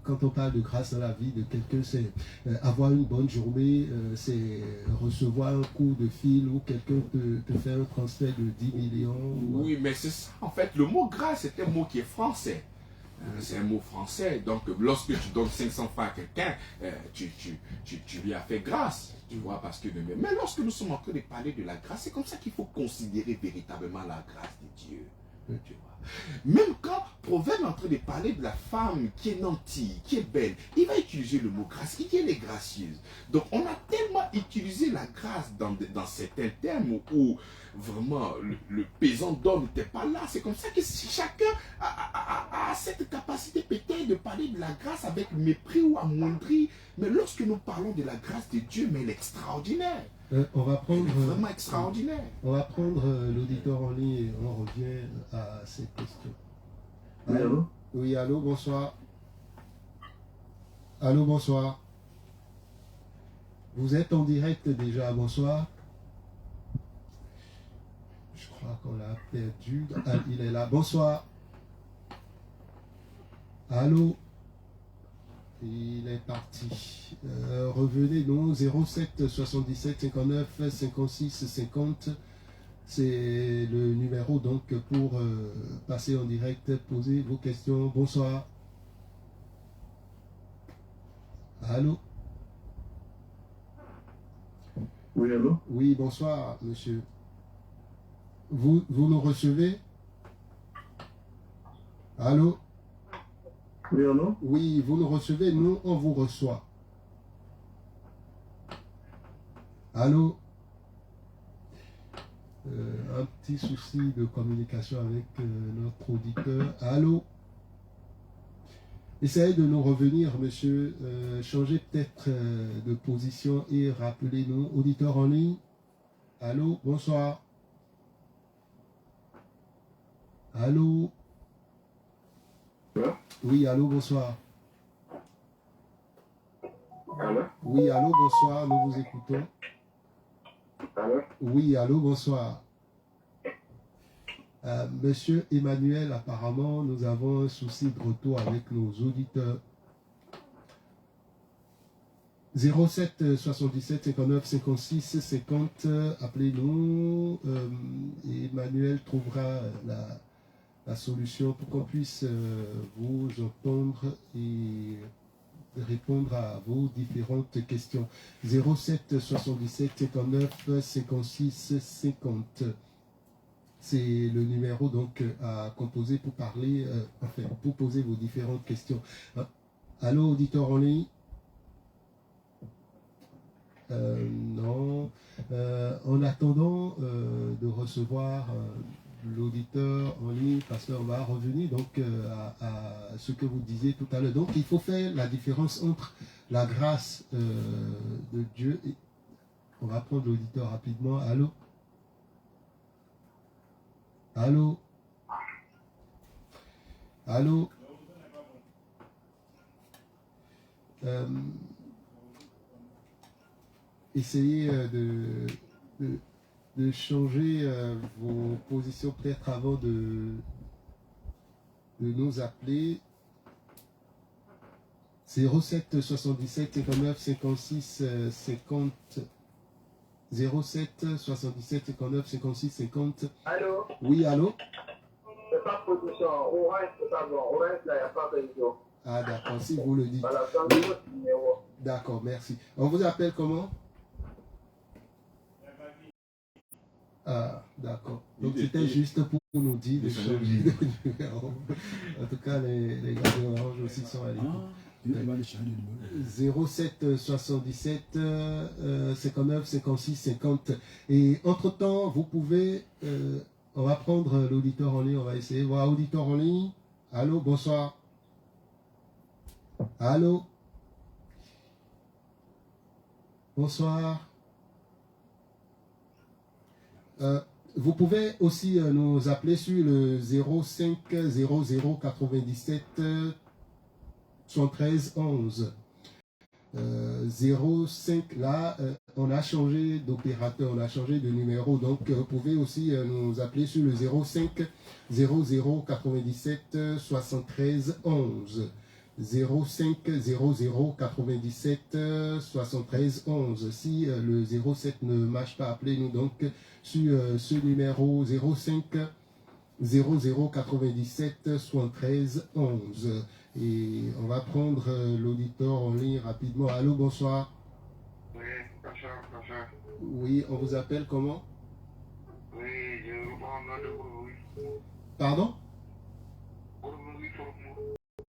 quand on parle de grâce dans la vie de quelqu'un, c'est avoir une bonne journée, c'est recevoir un coup de fil ou quelqu'un te fait un transfert de 10 millions Oui, mais c'est ça. En fait, le mot grâce, c'est un mot qui est français. C'est un mot français. Donc, lorsque tu donnes 500 francs à quelqu'un, tu lui as fait grâce. Tu vois, parce que... Mais lorsque nous sommes en train de parler de la grâce, c'est comme ça qu'il faut considérer véritablement la grâce de Dieu. Tu vois. Même quand Proverbe est en train de parler de la femme qui est nantie, qui est belle, il va utiliser le mot grâce. Il dit elle est gracieuse. Donc, on a tellement utilisé la grâce dans certains termes où vraiment le pesant d'homme n'était pas là. C'est comme ça que chacun a cette capacité peut-être de parler de la grâce avec mépris ou amoindri. Mais lorsque nous parlons de la grâce de Dieu, mais elle est extraordinaire. On va prendre, vraiment extraordinaire. On va prendre l'auditeur en ligne et on revient à cette question. Oui, allô? Oui, allô, bonsoir. Allô, bonsoir. Vous êtes en direct déjà, bonsoir. Je crois qu'on l'a perdu. Ah, il est là. Bonsoir. Allô? Il est parti. Revenez donc 07 77 59 56 50. C'est le numéro donc pour passer en direct, poser vos questions. Bonsoir. Allô? Oui, allô? Oui, bonsoir, monsieur. Vous nous recevez? Allô? Oui, allô? Oui, vous nous recevez, nous, on vous reçoit. Allô? Un petit souci de communication avec notre auditeur. Allô? Essayez de nous revenir, monsieur. Changez peut-être de position et rappelez-nous. Auditeur en ligne. Allô? Bonsoir. Allô? Oui, allô, bonsoir. Allô? Oui, allô, bonsoir, nous vous écoutons. Allô? Oui, allô, bonsoir. Monsieur Emmanuel, apparemment, nous avons un souci de retour avec nos auditeurs. 07 77 59 56 50, appelez-nous. Emmanuel trouvera la solution pour qu'on puisse vous entendre et répondre à vos différentes questions. 07 77 59 56 50. C'est le numéro donc à composer pour parler, enfin pour poser vos différentes questions. Allô, auditeur en ligne? Non. En attendant de recevoir l'auditeur en ligne, parce qu'on va revenir donc à ce que vous disiez tout à l'heure. Donc il faut faire la différence entre la grâce de Dieu et... On va prendre l'auditeur rapidement. Allô? Allô? Allô? Essayez de changer vos positions peut-être avant de nous appeler. 07 77 59 56 50. 07 77 59 56 50. Allô? Oui, allô? C'est pas position. Orange, c'est pas bon. Orange, là, il n'y a pas de réseau. Ah, d'accord, si vous le dites. Voilà, dans le numéro. D'accord, merci. On vous appelle comment? Ah, d'accord. Donc c'était juste pour nous dire de changer de numéro. En tout cas, les gars de Orange aussi sont à l'écoute. 07 77 59 56 50. Et entre-temps, vous pouvez... on va prendre l'auditeur en ligne, on va essayer. Voilà, auditeur en ligne. Allô, bonsoir. Allô? Bonsoir. Vous pouvez aussi nous appeler sur le 05 00 97 73 11. 05, là, on a changé d'opérateur, on a changé de numéro. Donc, vous pouvez aussi nous appeler sur le 05 00 97 73 11. 05 00 97 73 11. Si le 07 ne marche pas, appelez-nous donc sur ce numéro 05 00 97 73 11. Et on va prendre l'auditeur en ligne rapidement. Allô, bonsoir. Oui, bonsoir. Oui, on vous appelle comment? Oui, je vous parle de Bourgogne. Pardon? Bourgogne.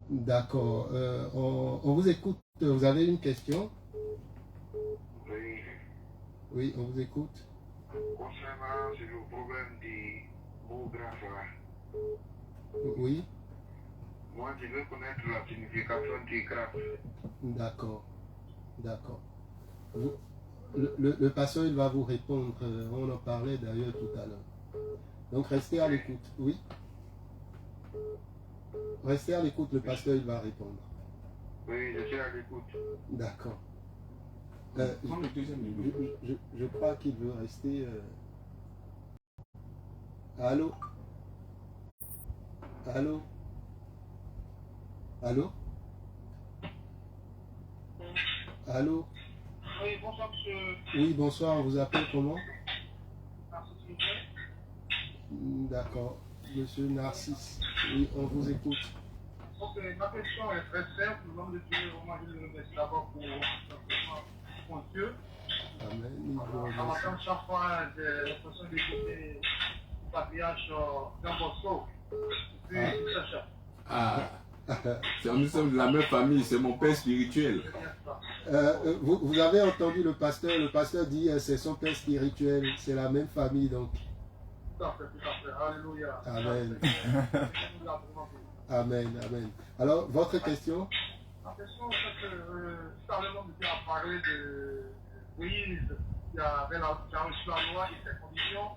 D'accord. On vous écoute. Vous avez une question? Oui, Oui, on vous écoute. concernant le problème du mot graphe là. Oui, Moi, je veux connaître la signification du graphe. d'accord. D'accord. Le pasteur, il va vous répondre. On en parlait d'ailleurs tout à l'heure. Donc, restez à l'écoute. Oui. Restez à l'écoute, le pasteur, il va répondre. Oui, je suis à l'écoute. D'accord. Prends le deuxième numéro. Je crois qu'il veut rester. Allô? Allô? Allô? Allô? Oui, bonsoir, monsieur. Oui, bonsoir, on vous appelle comment? Merci, s'il vous plaît. D'accord. Monsieur Narcisse. Oui, on vous écoute. Ok, ma question est très simple. Au nom de Dieu, moi, je le remercie d'abord pour Dieu. Amen. Il vous En remercie. entendant chaque fois, j'ai l'impression d'écouter le patriarche Jean Bosco. Puis, c'est ça. Ah, nous sommes de la même famille, c'est mon père spirituel. Vous avez entendu le pasteur dit c'est son père spirituel, c'est la même famille donc. Tout à fait. Alléluia. Amen. Amen, amen. Alors, votre question? La question, c'est que tout à l'heure, on a parlé de Moïse qui a reçu la loi et ses conditions.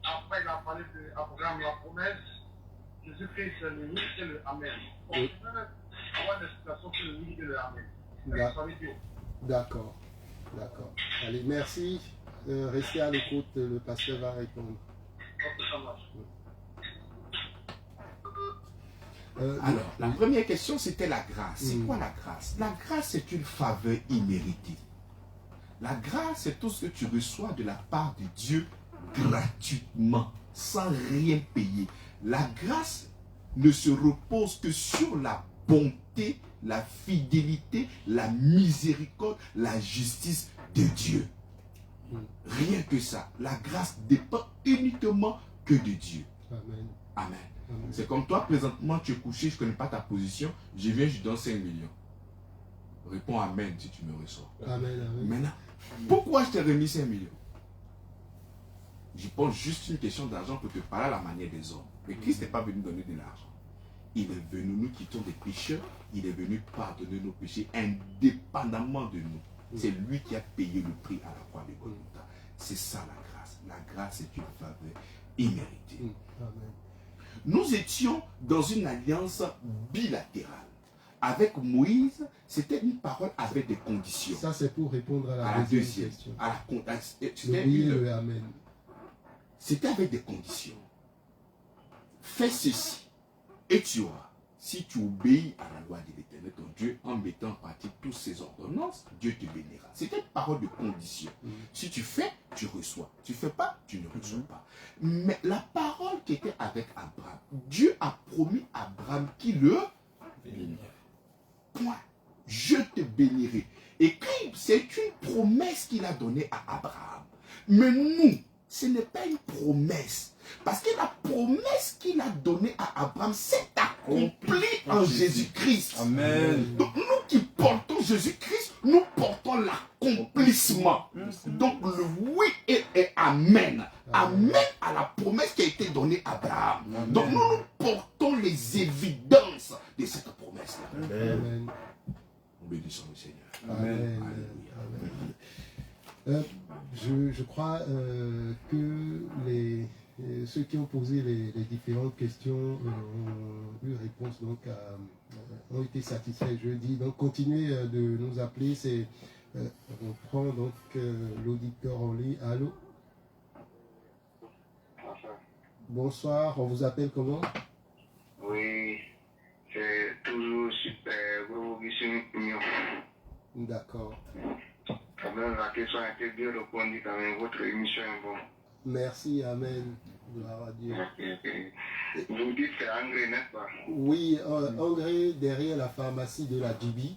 Après, il a parlé d'Abraham, la promesse. Jésus-Christ, c'est le oui et le amen. Donc, Oui. je veux avoir une explication sur le oui et le amen. D'accord. D'accord. Allez, merci. Restez à l'écoute, le pasteur va répondre. Ok, ça marche. Alors, la première question, c'était la grâce. C'est quoi la grâce? La grâce, c'est une faveur imméritée. La grâce, c'est tout ce que tu reçois de la part de Dieu gratuitement, sans rien payer. La grâce ne se repose que sur la bonté, la fidélité, la miséricorde, la justice de Dieu. Rien que ça. La grâce dépend uniquement que de Dieu. Amen. Amen. Amen. C'est comme toi, présentement, tu es couché, je ne connais pas ta position, je viens, je donne 5 millions. Réponds Amen si tu me reçois. Amen, amen. Maintenant, pourquoi je t'ai remis 5 millions? Je pose juste une question d'argent pour te parler à la manière des hommes. Mais Christ n'est pas venu donner de l'argent. Il est venu, nous qui sommes des pécheurs, il est venu pardonner nos péchés indépendamment de nous. C'est lui qui a payé le prix à la croix de Golgotha. C'est ça la grâce. La grâce est une faveur imméritée. Amen. Nous étions dans une alliance bilatérale. Avec Moïse, c'était une parole avec des conditions. Ça, c'est pour répondre à À la la deuxième deuxième. question. À la Le oui et le amen. C'était avec des conditions. Fais ceci et tu auras. Si tu obéis à la loi de l'Éternel, ton Dieu, en mettant en pratique toutes ses ordonnances, Dieu te bénira. C'était une parole de condition. Si tu fais, tu reçois. Tu ne fais pas, tu ne reçois pas. Mais la parole qui était avec Abraham, Dieu a promis à Abraham qu'il le bénirait. Point. Je te bénirai. Et c'est une promesse qu'il a donnée à Abraham. Mais nous, ce n'est pas une promesse. Parce que la promesse qu'il a donnée à Abraham s'est accomplie en Jésus-Christ. Amen. Donc nous qui portons Jésus-Christ, nous portons l'accomplissement. Donc le oui et Amen. Amen à la promesse qui a été donnée à Abraham. Donc nous portons les évidences de cette promesse-là. Amen. Bénissons le Seigneur. Amen. Alléluia. Amen. Je crois que ceux qui ont posé les différentes questions ont eu réponse, donc ont été satisfaits jeudi. Donc continuez de nous appeler. On prend donc l'auditeur en ligne. Allô? Bonsoir, on vous appelle comment? Oui, c'est toujours super gros guichet. D'accord. Quand même, la question a été bien répondue, quand même, votre émission est bonne. Merci, amen. Gloire à Dieu. Vous dites que c'est Angré, n'est-ce pas? Oui, Angré, derrière la pharmacie de la Djibi,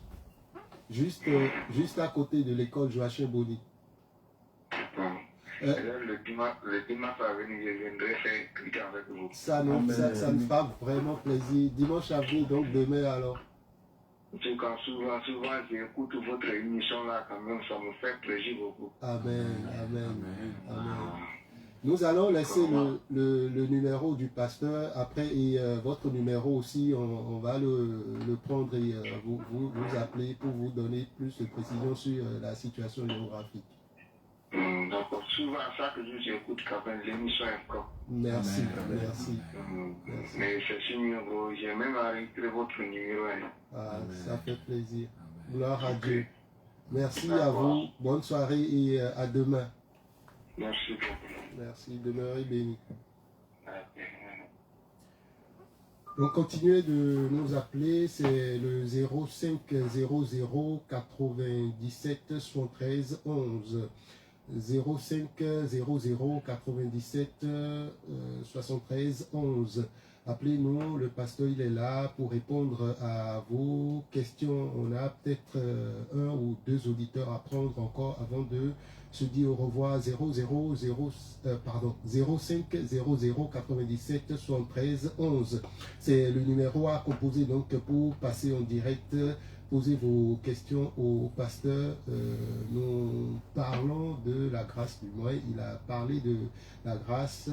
juste à côté de l'école Joachim Boni. Le dimanche à venir, je viendrai faire cliquer avec vous. Ça me fera vraiment plaisir. Dimanche à venir, donc demain alors. Souvent, j'écoute votre émission là, quand même, ça me fait plaisir beaucoup. Amen, amen, amen. Nous allons laisser le numéro du pasteur après et votre numéro aussi, on va le prendre et vous appeler pour vous donner plus de précision sur la situation géographique. D'accord, souvent ça que j'écoute quand même, l'émission est encore. Merci, merci. Mais c'est si mieux, j'ai même enregistré votre numéro. Ah, ça fait plaisir. Gloire à Dieu. Merci à vous, bonne soirée et à demain. Merci beaucoup. Merci, demeurez bénis. Donc continuez de nous appeler, c'est le 0500 97 73 11. 0500 97 73 11. Appelez-nous, le pasteur il est là pour répondre à vos questions. On a peut-être un ou deux auditeurs à prendre encore avant de se dire au revoir. 0500 97 73 11. C'est le numéro à composer donc pour passer en direct. Posez vos questions au pasteur. Nous parlons de la grâce du mois. Il a parlé de la grâce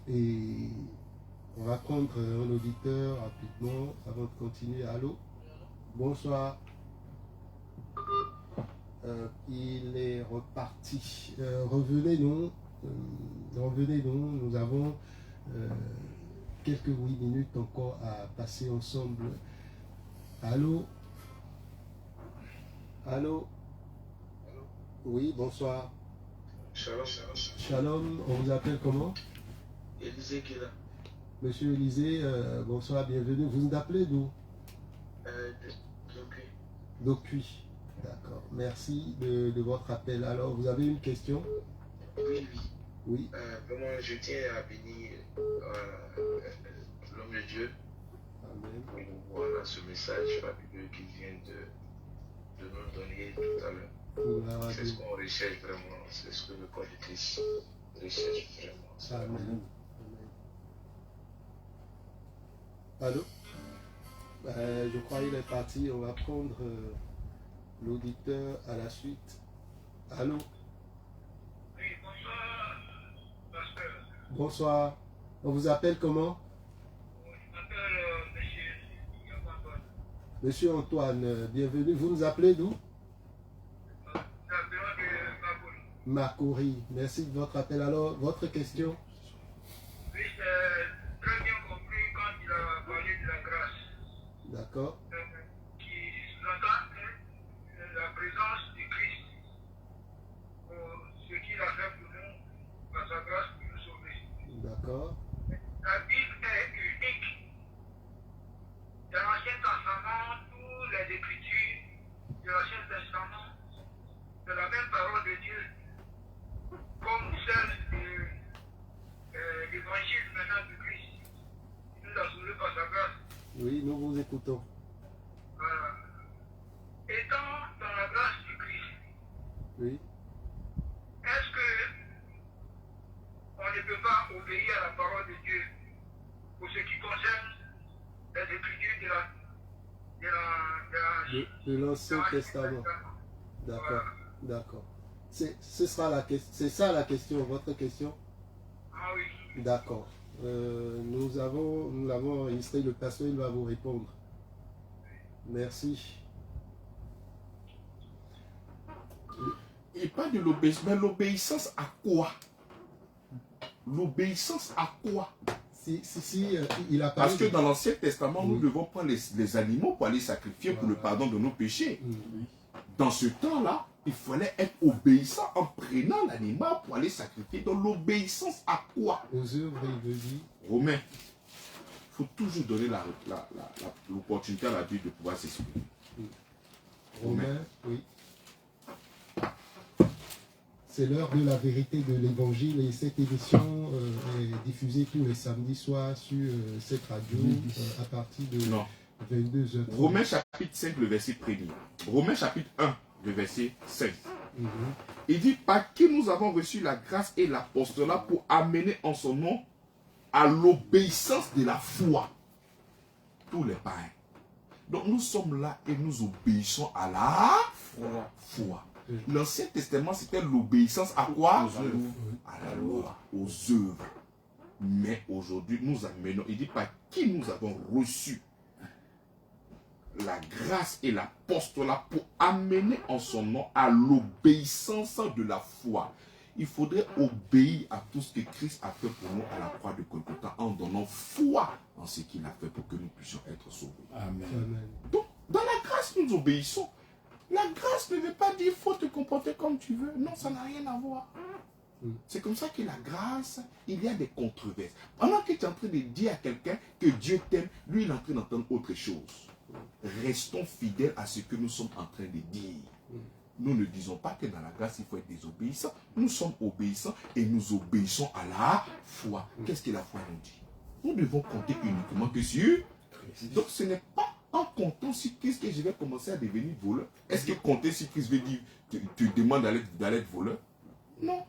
et on va prendre un auditeur rapidement avant de continuer. Allô? Bonsoir. Il est reparti. Revenez-nous. Nous avons quelques minutes encore à passer ensemble. Allô? Allô? Oui, bonsoir. Shalom. Shalom, on vous appelle comment? Élisée qui est là. Monsieur Élisée, bonsoir, bienvenue. Vous nous appelez d'où? D'Ocuy. D'accord. Merci de votre appel. Alors, vous avez une question? Oui. Oui. Vraiment, je tiens à bénir l'homme de Dieu. Amen. Voilà ce message fabuleux qu'il vient de nous donner tout à l'heure. C'est ce qu'on recherche vraiment. C'est ce que le corps de Christ recherche vraiment. Amen. Allô? Je crois qu'il est parti. On va prendre l'auditeur à la suite. Allô? Oui, bonsoir, pasteur. Bonsoir. On vous appelle comment? Je m'appelle Monsieur Antoine. Monsieur Antoine, bienvenue. Vous nous appelez d'où? Makori. Merci de votre appel. Alors, votre question? Oui, j'ai très bien compris quand il a parlé de la grâce. D'accord. Qui sous-entend la présence de Christ pour ce qu'il a fait pour nous, par sa grâce pour nous sauver. D'accord. La Bible est unique. Dans l'Ancien Testament, toutes les Écritures de l'Ancien Testament, c'est la même parole de Dieu, comme celle de l'évangile maintenant de Christ. Il nous a sauvés par sa grâce. Oui, nous vous écoutons. Voilà. Étant dans la grâce du Christ, Oui. est-ce que on ne peut pas obéir à la parole de Dieu pour ce qui concerne les Écritures de l'Ancien Testament? D'accord. Voilà. D'accord. C'est ça la question, votre question? Ah oui. D'accord. Nous l'avons enregistré, le pasteur il va vous répondre. Merci. Il parle de l'obéissance. Mais l'obéissance à quoi? L'obéissance à quoi? Il a parlé Parce que dans l'Ancien Testament, nous devons prendre les animaux pour aller sacrifier pour le pardon de nos péchés. Dans ce temps-là, il fallait être obéissant en prenant l'animal pour aller sacrifier. Donc l'obéissance à quoi? Aux œuvres, il veut dire. Romain, il faut toujours donner l'opportunité à la Bible de pouvoir s'exprimer. Romain, oui. C'est l'heure de la vérité de l'évangile et cette émission est diffusée tous les samedis soirs sur cette radio à partir de 22h30. Romains chapitre 5, le verset 1er. Romains chapitre 1, le verset 16. Il dit, par qui nous avons reçu la grâce et l'apostolat pour amener en son nom à l'obéissance de la foi. Tous les païens. Donc nous sommes là et nous obéissons à la foi. L'Ancien Testament, c'était l'obéissance à quoi? À la loi, aux œuvres. Mais aujourd'hui, nous amenons, il dit par qui nous avons reçu la grâce et l'apostolat pour amener en son nom à l'obéissance de la foi. Il faudrait obéir à tout ce que Christ a fait pour nous à la croix de Golgotha en donnant foi en ce qu'il a fait pour que nous puissions être sauvés. Amen. Donc, dans la grâce, nous obéissons. La grâce ne veut pas dire qu'il faut te comporter comme tu veux. Non, ça n'a rien à voir. C'est comme ça que la grâce, il y a des controverses. Pendant que tu es en train de dire à quelqu'un que Dieu t'aime, lui, il est en train d'entendre autre chose. Restons fidèles à ce que nous sommes en train de dire. Nous ne disons pas que dans la grâce, il faut être désobéissant. Nous sommes obéissants et nous obéissons à la foi. Qu'est-ce que la foi nous dit? Nous devons compter uniquement que sur Christ. Donc ce n'est pas en comptant sur Christ que je vais commencer à devenir voleur. Est-ce que compter sur Christ veut dire tu demandes d'aller être voleur? Non.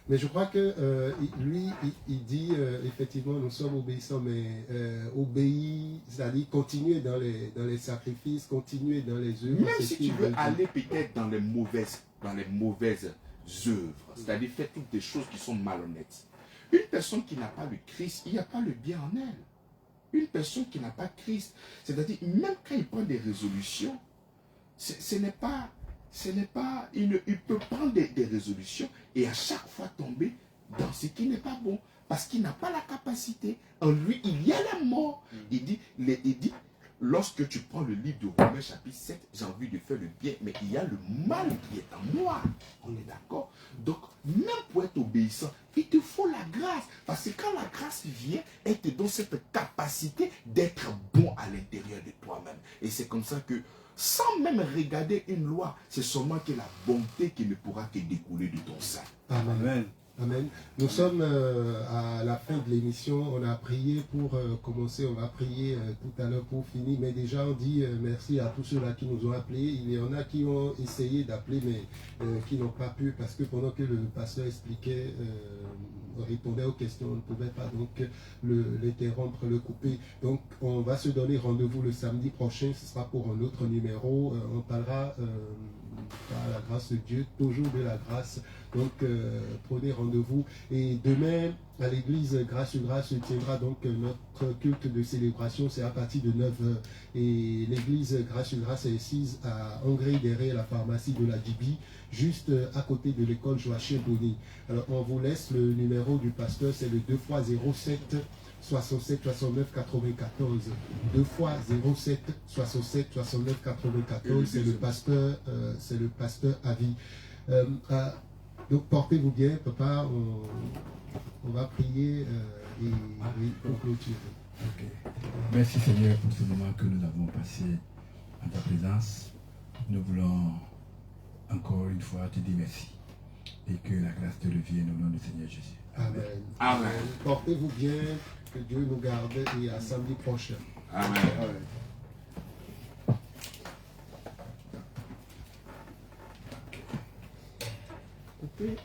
Mais je crois que lui, il dit effectivement nous sommes obéissants, mais obéir, c'est-à-dire continuer dans les sacrifices, continuer dans les œuvres. Même si tu veux aller peut-être dans les mauvaises œuvres, c'est-à-dire faire toutes des choses qui sont malhonnêtes. Une personne qui n'a pas le Christ, il n'y a pas le bien en elle. Une personne qui n'a pas Christ, c'est-à-dire même quand il prend des résolutions, il peut prendre des résolutions et à chaque fois tomber dans ce qui n'est pas bon. Parce qu'il n'a pas la capacité. En lui, il y a la mort. Il dit, lorsque tu prends le livre de Romains chapitre 7, j'ai envie de faire le bien, mais il y a le mal qui est en moi. On est d'accord? Donc, même pour être obéissant, il te faut la grâce. Parce que quand la grâce vient, elle te donne cette capacité d'être bon à l'intérieur de toi-même. Et c'est comme ça que, sans même regarder une loi, c'est seulement que la bonté qui ne pourra que découler de ton sein. Amen. Amen. Nous sommes à la fin de l'émission. On a prié pour commencer. On va prier tout à l'heure pour finir. Mais déjà, on dit merci à tous ceux-là qui nous ont appelés. Il y en a qui ont essayé d'appeler, mais qui n'ont pas pu parce que pendant que le pasteur expliquait, répondait aux questions, on ne pouvait pas donc l'interrompre, le couper. Donc, on va se donner rendez-vous le samedi prochain. Ce sera pour un autre numéro. On parlera, par la grâce de Dieu, toujours de la grâce. Donc, prenez rendez-vous. Et demain, à l'église Grâce sur Grâce se tiendra donc notre culte de célébration. C'est à partir de 9h. Et l'église Grâce sur Grâce est assise à Hongrie, derrière la pharmacie de la Dibi, juste à côté de l'école Joachim Bonny. Alors, on vous laisse le numéro du pasteur, c'est le 2x07 67 69 94. 2x07 67 69 94. C'est le pasteur Avi. Donc portez-vous bien, papa. On va prier et pour clôturer. Okay. Merci Seigneur pour ce moment que nous avons passé en ta présence. Nous voulons encore une fois te dire merci et que la grâce te revienne au nom du Seigneur Jésus. Amen. Amen. Portez-vous bien, que Dieu nous garde et à samedi prochain. Amen. Coupez.